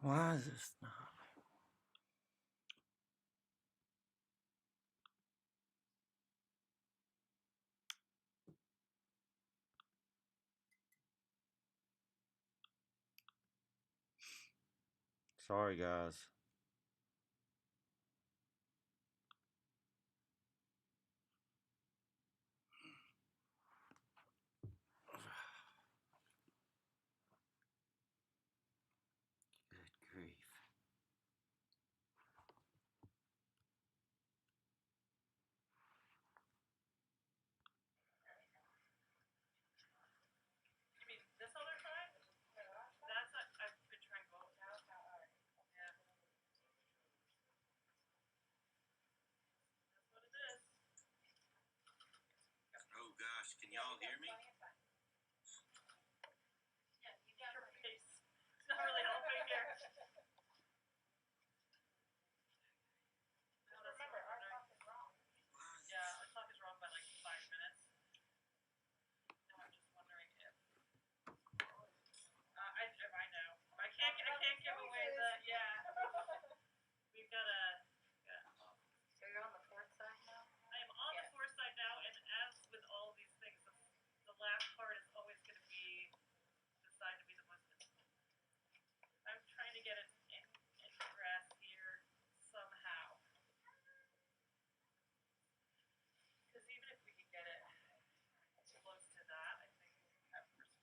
Why is this not? Sorry, guys. Good grief. You mean this other side? That's not, I've been trying both. Yeah. That's what it is. Oh gosh, can y'all hear me? Your face. It's not really helping here. Remember, our clock is wrong. Yeah, our clock is wrong by like 5 minutes. And I'm just wondering if I know. I can't give away the we've gotta So you're on the fourth side now? I am on the fourth side now, and as with all of these things, the last part is always gonna be decide to be the most I'm trying to get it in grass here somehow. Because even if we could get it close to that, I think at first.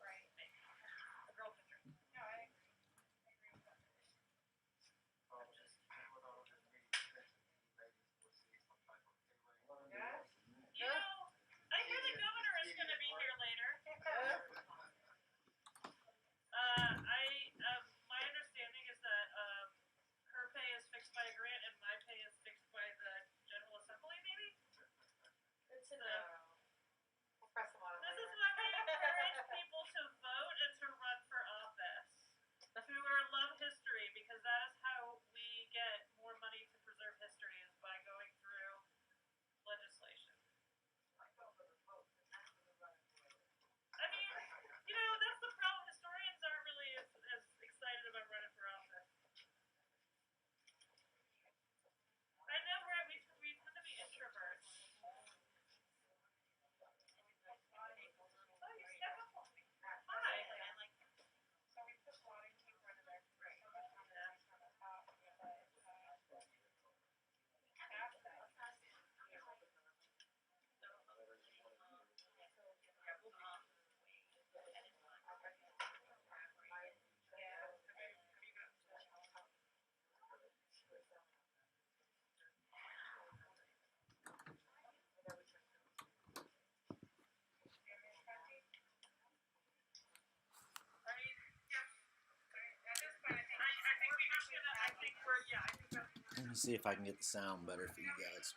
Right. Maybe. A girl picture. No, I agree with that. You know, I hear the governor is going to be here later. My understanding is that her pay is fixed by a grant and my pay is fixed by the General Assembly, maybe? Good to know. We'll press them on it This later. is why we encourage people to vote and to run for office. Who love history, because that is how we get more money to preserve history, is by going through legislation. I mean, that's the problem. Historians aren't really as excited about running for office. I know, right? We tend to be introverts. Oh, you stuck up on me. Hi. So we put water in here for the next break. Let me see if I can get the sound better for you guys.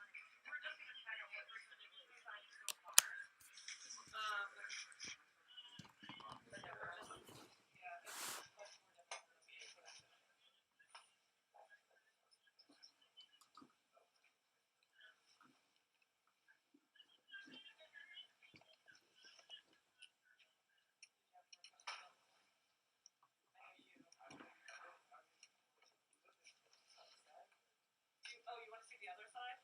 Oh, you want to see the other side?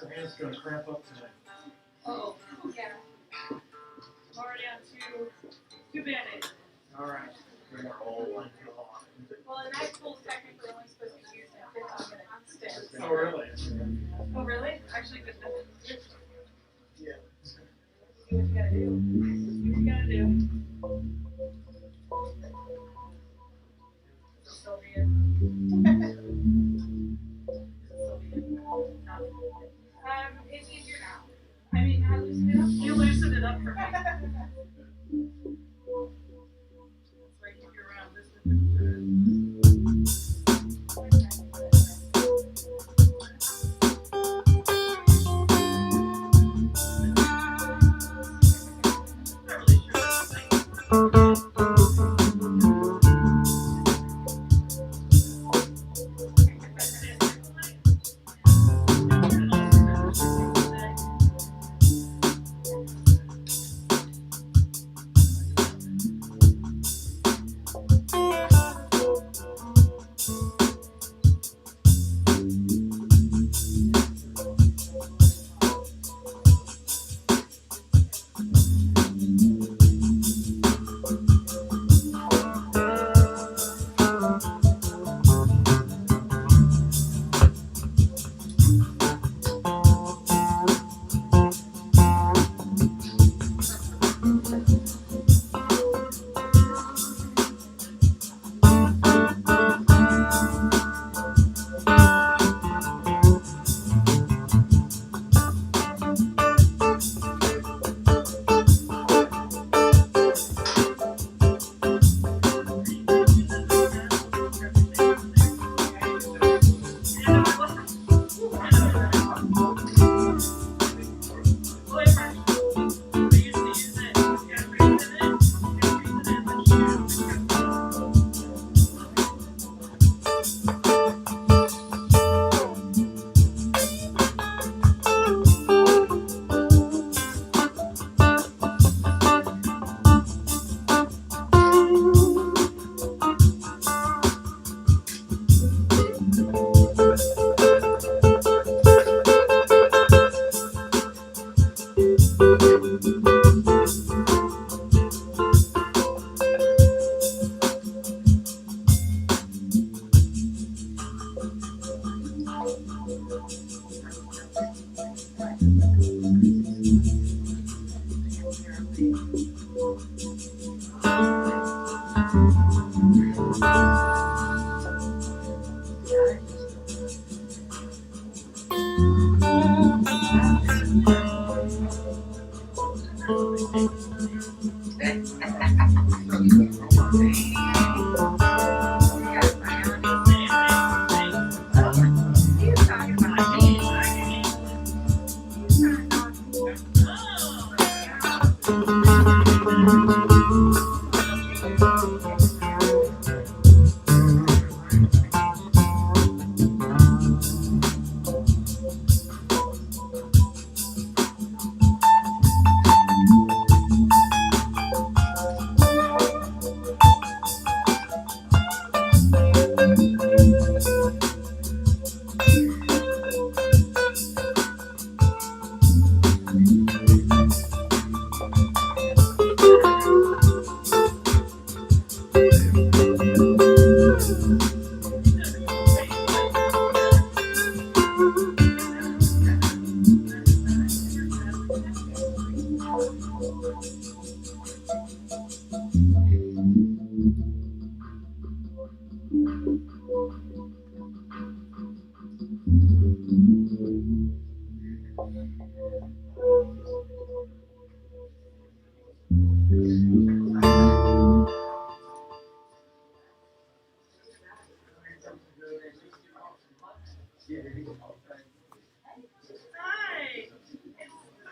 Your hand's gonna cramp up tonight. Oh, yeah. Two Band-Aids. Alright. Well, and that tool's technically only supposed to be used in 15-minute stints. Oh, really? Oh, really? Actually, good. Yeah. Do what you gotta do. Do what you gotta do. Sylvia. It's easier now. I mean, I loosened it up. You loosened it up for me. That's why I keep you around. This is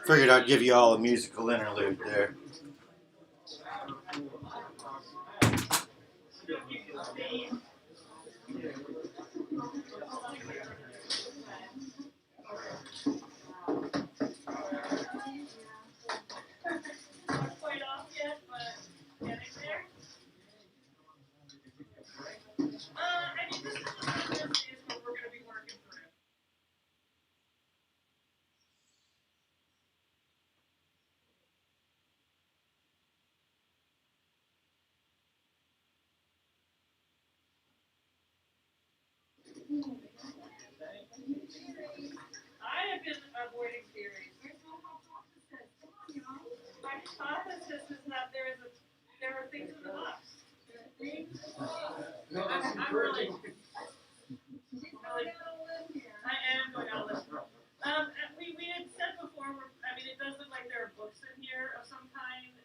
Figured I'd give you all a musical interlude there. I have been avoiding theories. My hypothesis is that there are things in the box. I'm really, I am going out live. We had said before, it does look like there are books in here of some kind.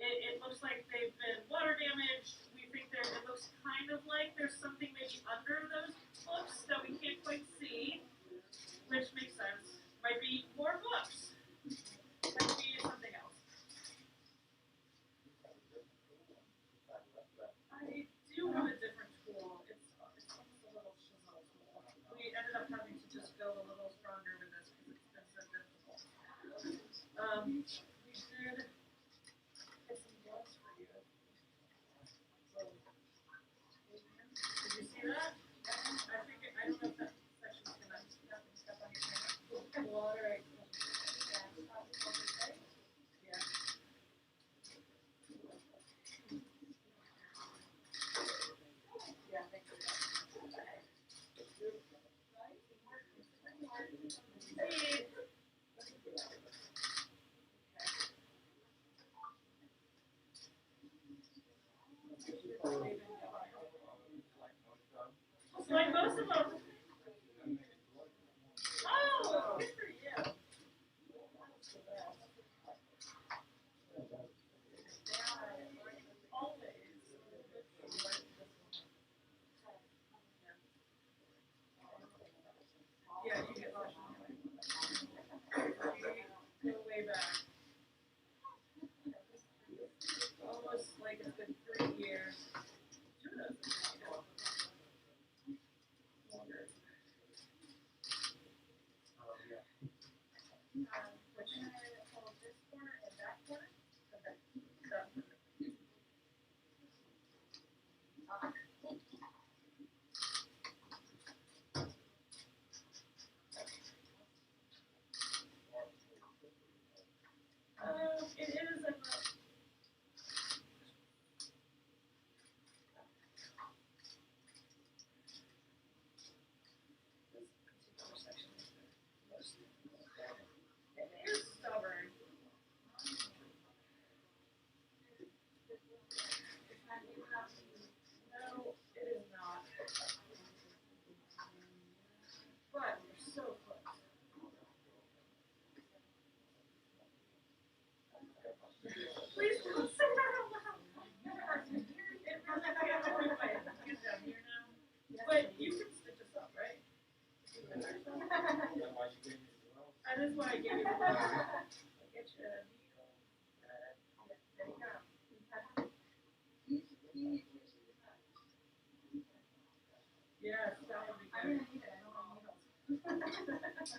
It looks like they've been water damaged. We think it looks kind of like there's something maybe under those books that we can't quite see, which makes sense. Might be more books. Might be something else. I do have a different tool. It's almost a little chisel tool. We ended up having to just go a little stronger with this because it's been so difficult. We did get some gloves for you. So, did you see that? I don't know if that section's gonna step on your hand. Water, yeah. Yeah, thank you. Hey. Like most of them. Oh, good for you. Yeah, you get lost anyway. Go way back. Almost like it's been 3 years. This corner and that corner? Okay. It is a it is stubborn. No, it is not. But we're so close. Please don't say that out loud. It really can't work my hands down here now. But you can stitch us up, right? That is why I gave you the one. Get you a needle. There you go. Yes, that would be good. I'm gonna need it. I don't want needles.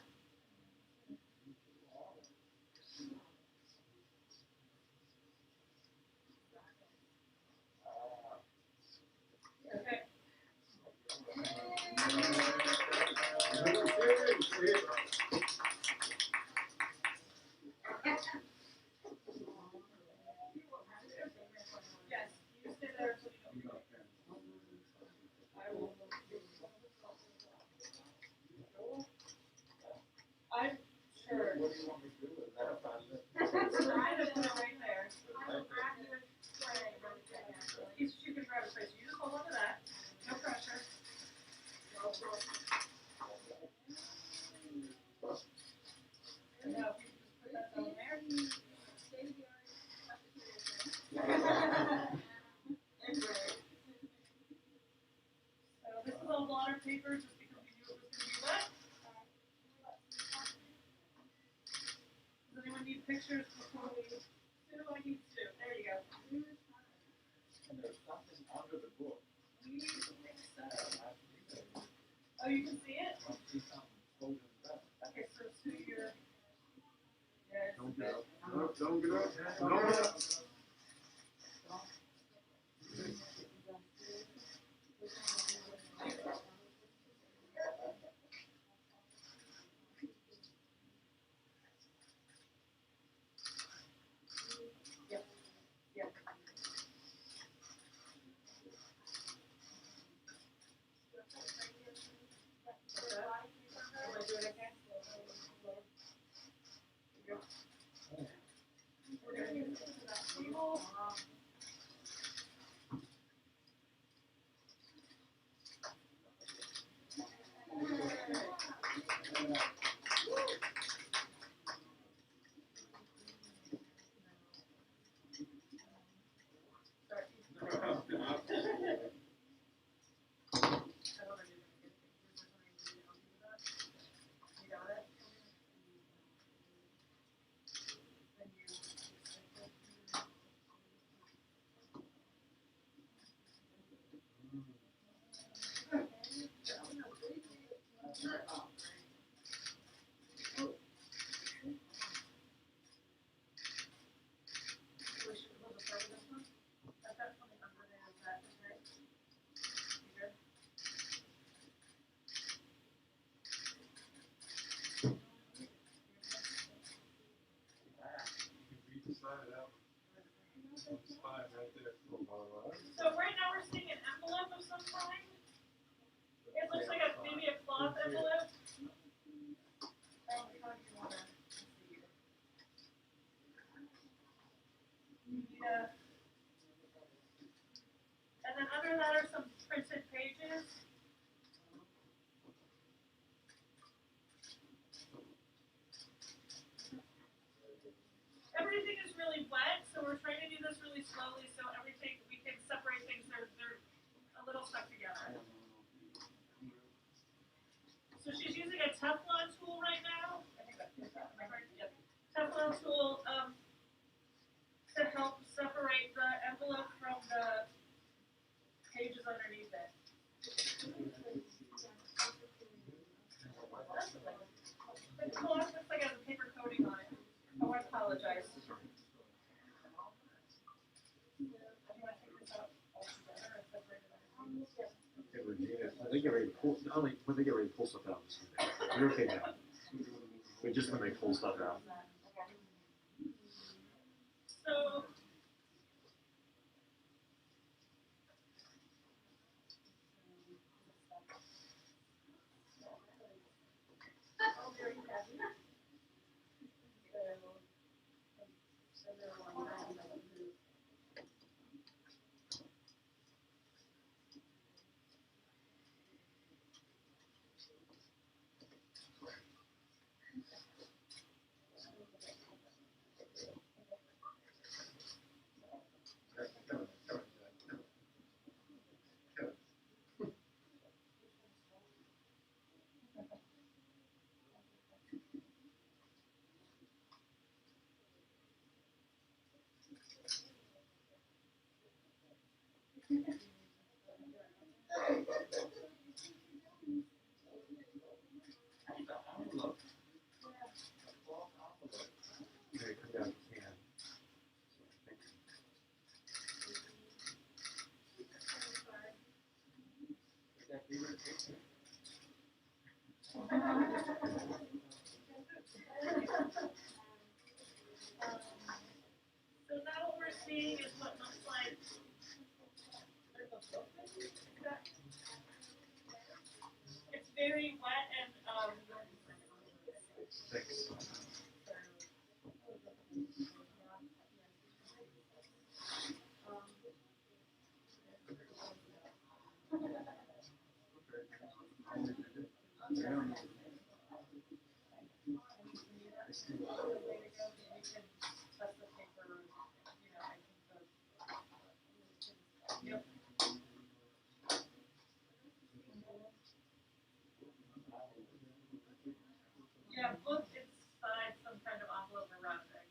Okay. Yes, you stay there until you go. I will. I'm sure. What do you want me to do with that? I just put it right there. You can grab a place. You just hold on to that. No pressure. No, if you just put that down there. So this is all water paper just because we knew it was going to be wet. Does anyone need pictures before we do? Who do I need to? There you go. And there's something under the book. We think so. Oh, you can see it? I see something holding it up. Okay, so it's who you're. Yeah, it's Don't get up. Don't get up. Don't get up. Capsule. So right now we're seeing an envelope of some kind. It looks like maybe a cloth envelope. Yeah. And then under that are some printed pages. Everything is really wet, so we're trying to do this really slowly so everything, we can separate things, they're a little stuck together. So she's using a Teflon tool right now. Teflon tool to help separate the envelope from the pages underneath it. The cloth looks like it has a paper coating on it. Oh, I apologize. When they get ready to pull, not only when they get ready to pull stuff out, you're okay now. But just when they pull stuff out. So Okay, come down, you can. So now what we're seeing is what looks like it's very wet and Thanks. yeah, look inside some kind of envelope or wrapping.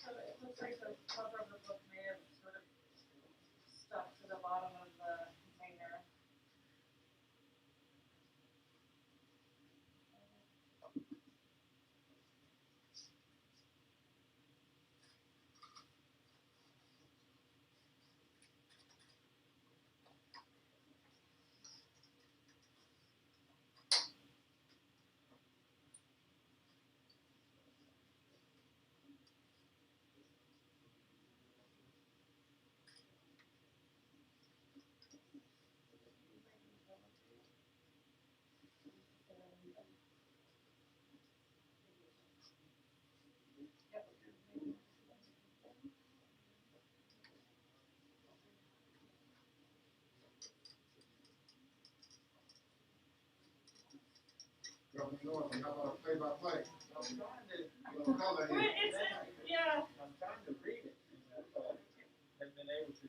So it looks like the cover of the book may have sort of from north, and how about a play-by-play? I'm trying to, color But here. it's, yeah, I'm trying to read it, and have been able to,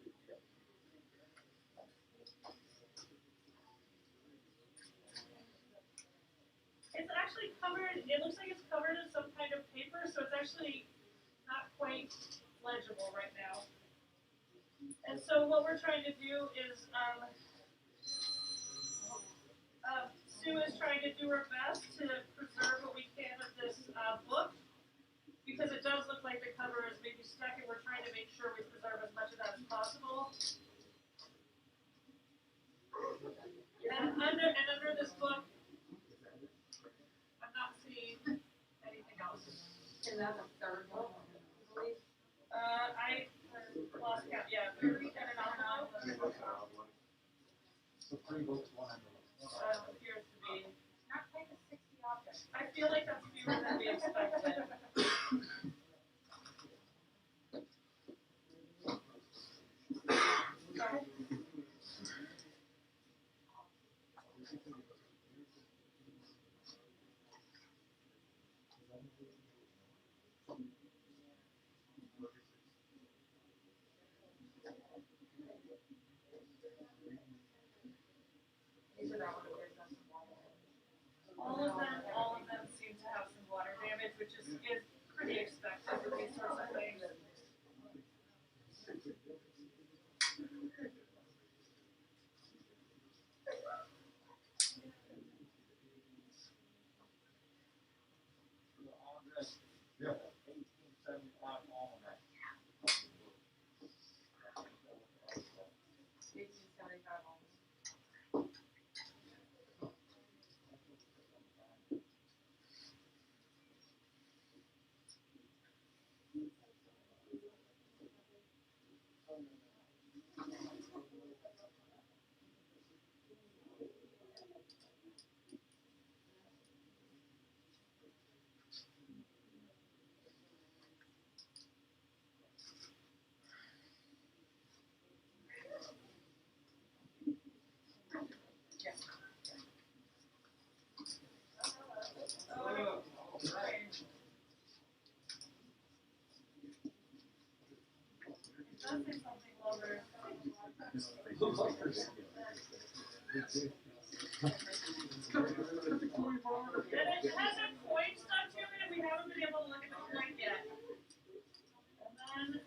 it's actually covered, it looks like it's covered in some kind of paper, so it's actually not quite legible right now. And so what we're trying to do is, Sue is trying to do her best to preserve what we can of this book, because it does look like the cover is maybe stuck, and we're trying to make sure we preserve as much of that as possible. And under this book, I'm not seeing anything else. Is that the third one? I lost count. Yeah, 30 and an envelope. So 3 books, 1 envelope. Appears to be. Not quite a 60 object. I feel like that's fewer than we expected. All of them seem to have some water damage, which is pretty expected with these sorts of things. yeah, 1875 almanac. 1875 only. And it has a coin stuck to it, and we haven't been able to look at the coin yet. And then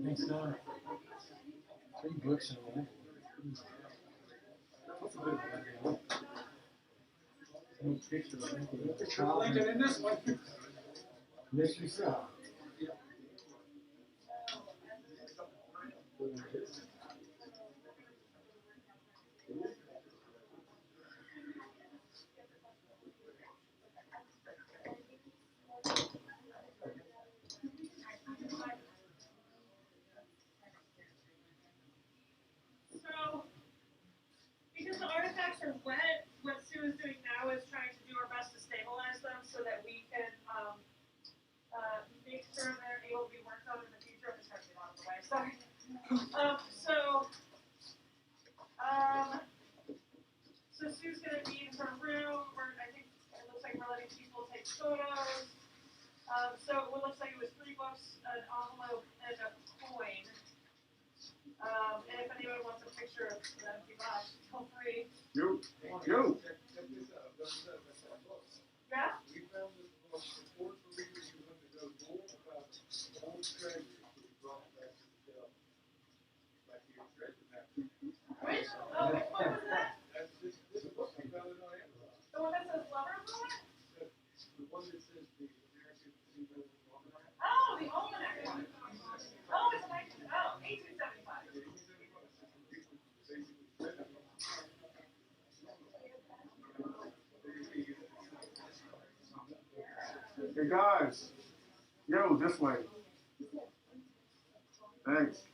Thanks, 3 books in one. That's a bit of an idea. No picture of it. Lincoln in this one. Yes, you saw. So, because the artifacts are wet, what Sue is doing now is trying to do our best to stabilize them so that we can make sure they're able to be worked on in the future. I'm just trying to get out of the way. Sorry. So Sue's gonna be in her room where I think it looks like we're letting people take photos. So it looks like it was 3 books, an envelope, and a coin. And if anyone wants a picture of them, feel free. Yo. Check this out. Yeah? We found this book, Report for Readers Who Want to Know More About Old Treasures that we brought back to the shelf. Like your treasure map. Which one was that? That's this book, we found it on Amazon. The one that says Lovers on it? The one that says the American Single Almanac. Oh, the almanac one. Oh, it's 1875. Hey guys. Yo, this way. Thanks.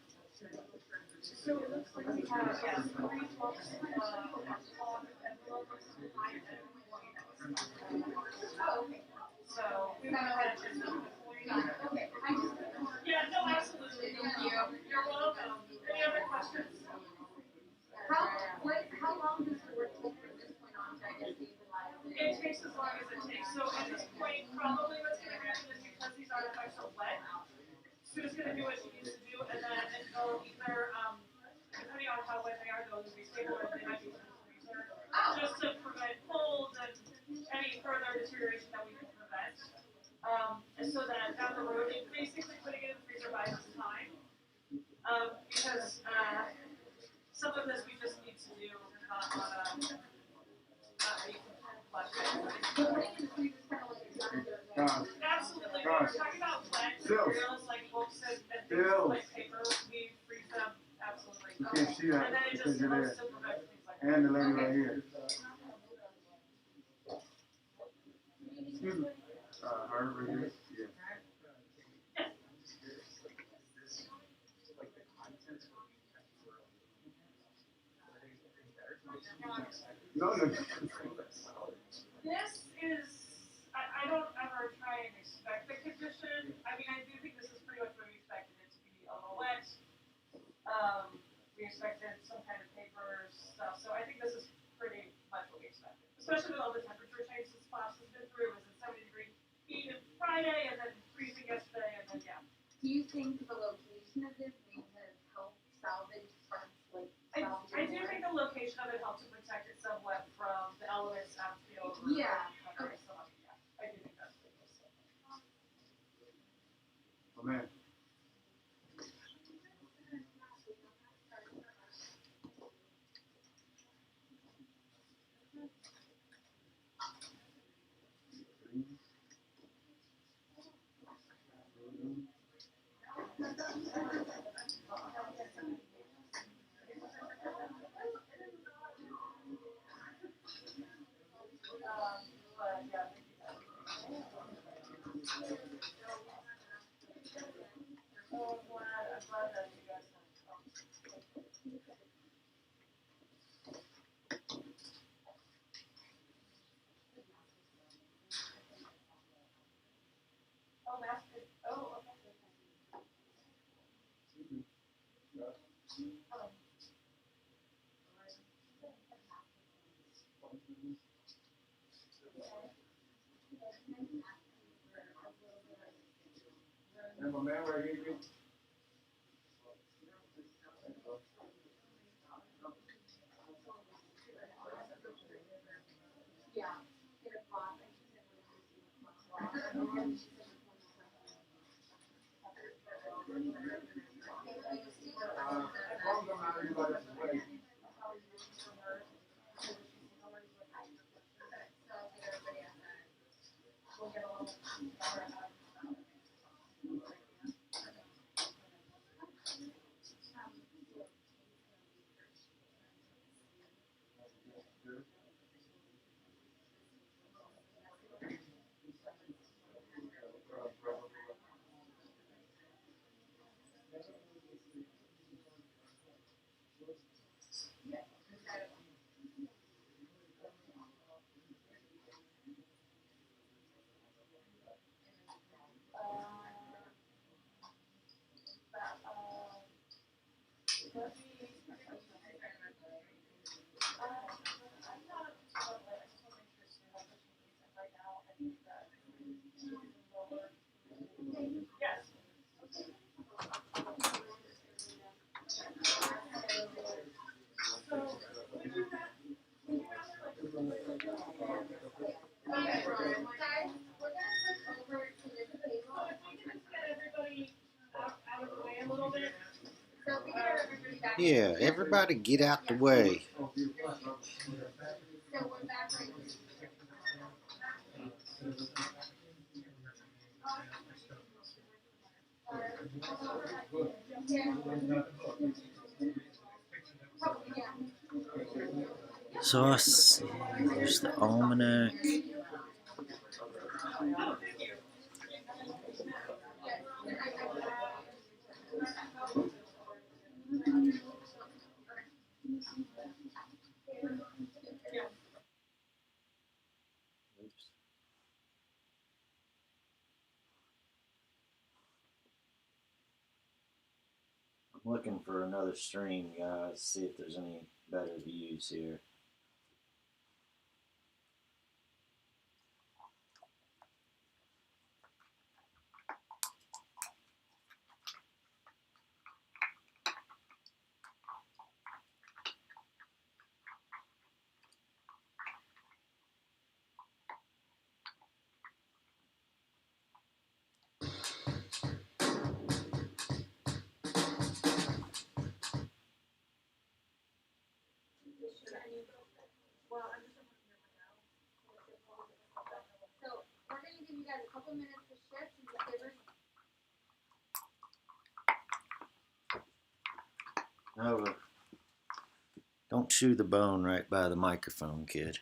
So it looks like we have, yes, 3 books, on envelopes behind it. So we went ahead and just did the point. Yeah, no, absolutely. Thank you. You're welcome. Any other questions? How long does the work take from this point on to, I guess, be reliable? It takes as long as it takes. So at this point, probably what's going to happen is because these artifacts are wet, Sue's going to do what she needs to do, and then they'll either, depending on how wet they are, they'll be stable or they might be in the freezer, just to prevent mold and any further deterioration that we can prevent. And so that down the road, basically putting it in the freezer buys us time. Because some of this we just need to do not on a absolutely. When we're talking about plant materials like books and things like paper, we freeze them absolutely. You can't see that And then it because just you're there. helps to prevent things like that. And the lady right here. Excuse me. Her right here. Yeah. No, no. This is, I don't ever try and expect the condition. I mean, I do think this is pretty much what we expected it to be a little wet. We expected some kind of paper stuff, so I think this is pretty much what we expected. Especially with all the temperature changes this class has been through. It was at 70 degree heat on Friday, and then freezing yesterday, and then yeah. Do you think the location of this may have helped salvage parts, like I do think the location of it helped to protect it somewhat from the elements out field. Yeah. Okay. So, yeah, I do think that's the case. Oh, man. Oh, that's good. Oh, okay. And my man right here. Yeah. In a pot. Yeah, everybody get out the way. So I see, there's the almanac. Looking for another stream, guys. See if there's any better views here. So we're gonna give you guys a couple minutes to shift and get favors. Over. Don't chew the bone right by the microphone, kid.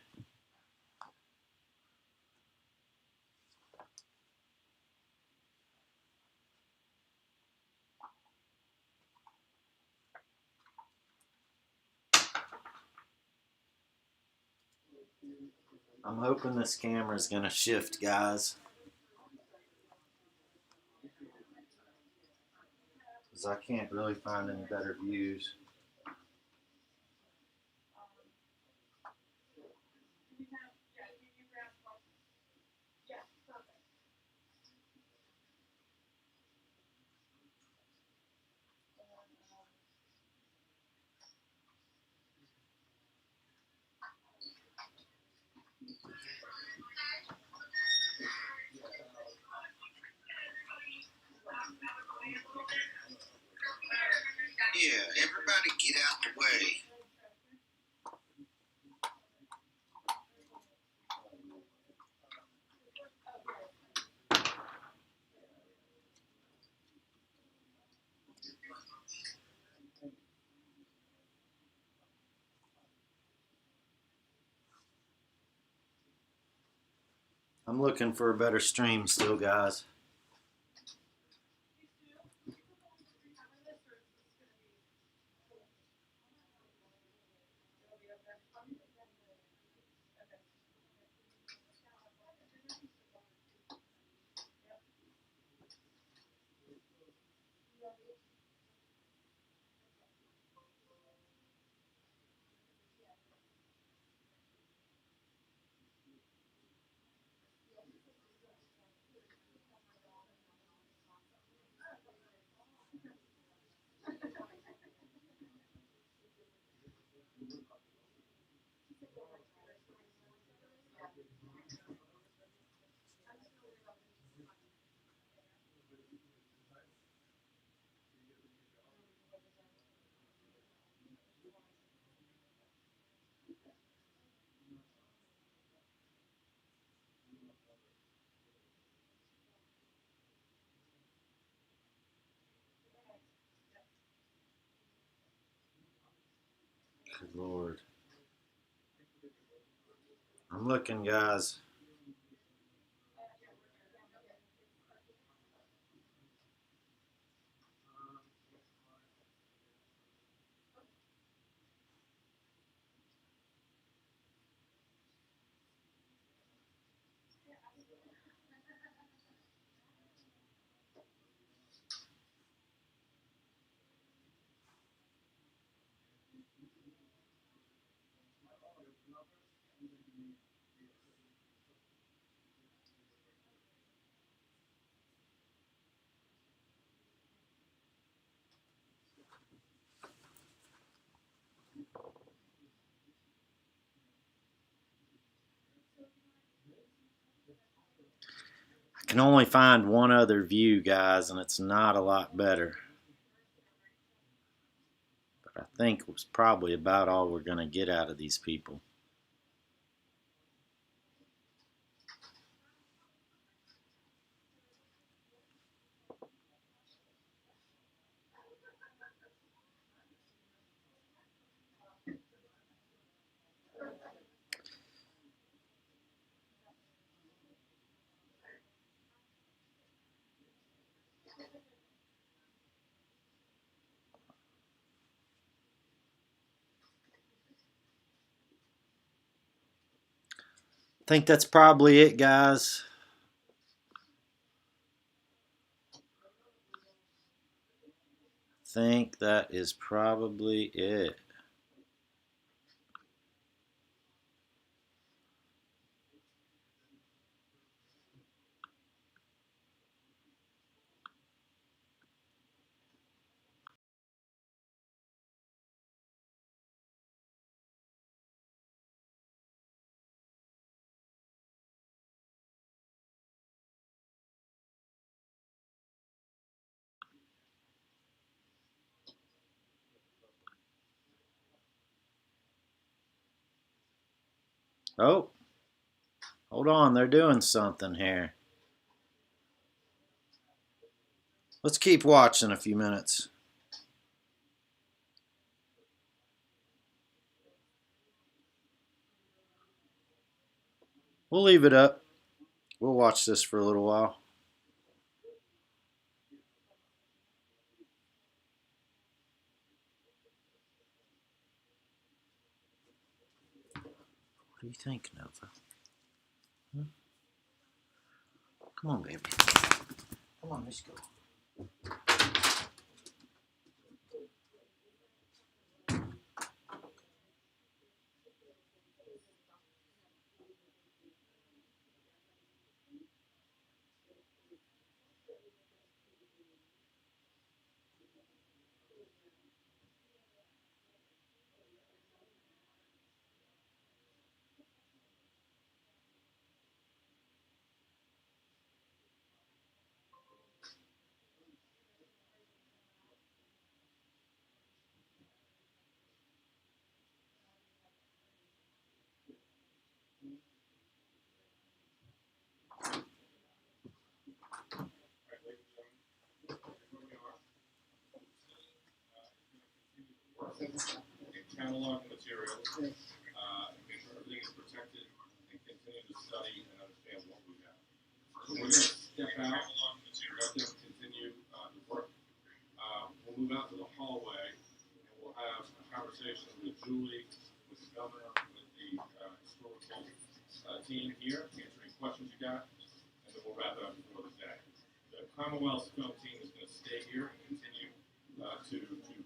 I'm hoping this camera's gonna shift, guys. Because I can't really find any better views. Yeah, everybody get out the way. I'm looking for a better stream still, guys. Good Lord. I'm looking, guys. I can only find one other view, guys, and it's not a lot better. But I think it was probably about all we're going to get out of these people. I think that's probably it, guys. think that is probably it. Oh, hold on, they're doing something here. Let's keep watching a few minutes. We'll leave it up. We'll watch this for a little while. What do you think, Nova? Huh? Come on, baby. Come on, let's go. Catalog materials, make sure everything is protected, and continue to study and understand what we have. So we're going to step out, let them continue the work. We'll move out to the hallway, and we'll have a conversation with Julie, with the governor, with the historical team here, answer any questions you got, and then we'll wrap it up before the day. The Commonwealth film team is going to stay here and continue to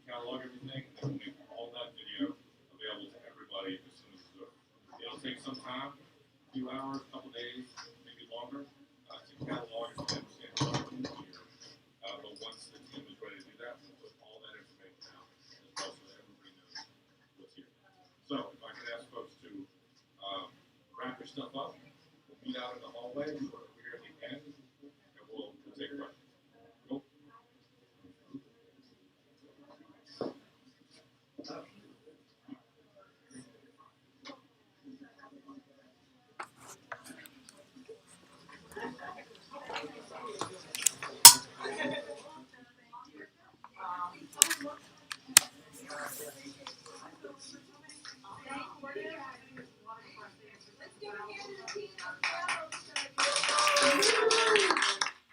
catalog everything, and then we'll make all that video available to everybody as soon as it's over. It'll take some time, a few hours, a couple days, maybe longer, to catalog and understand what's here. But once the team is ready to do that, we'll put all that information out as well so that everybody knows what's here. So if I could ask folks to wrap your stuff up, we'll meet out in the hallway, we're here at the end, and we'll take questions. Cool?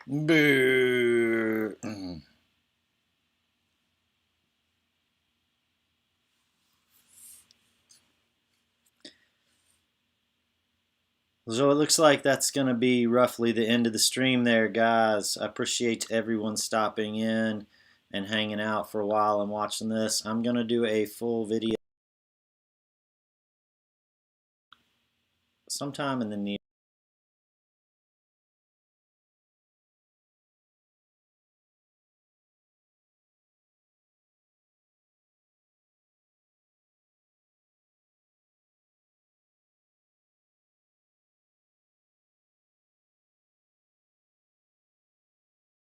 Boo. So it looks like that's going to be roughly the end of the stream there, guys. I appreciate everyone stopping in and hanging out for a while and watching this. I'm going to do a full video sometime in the near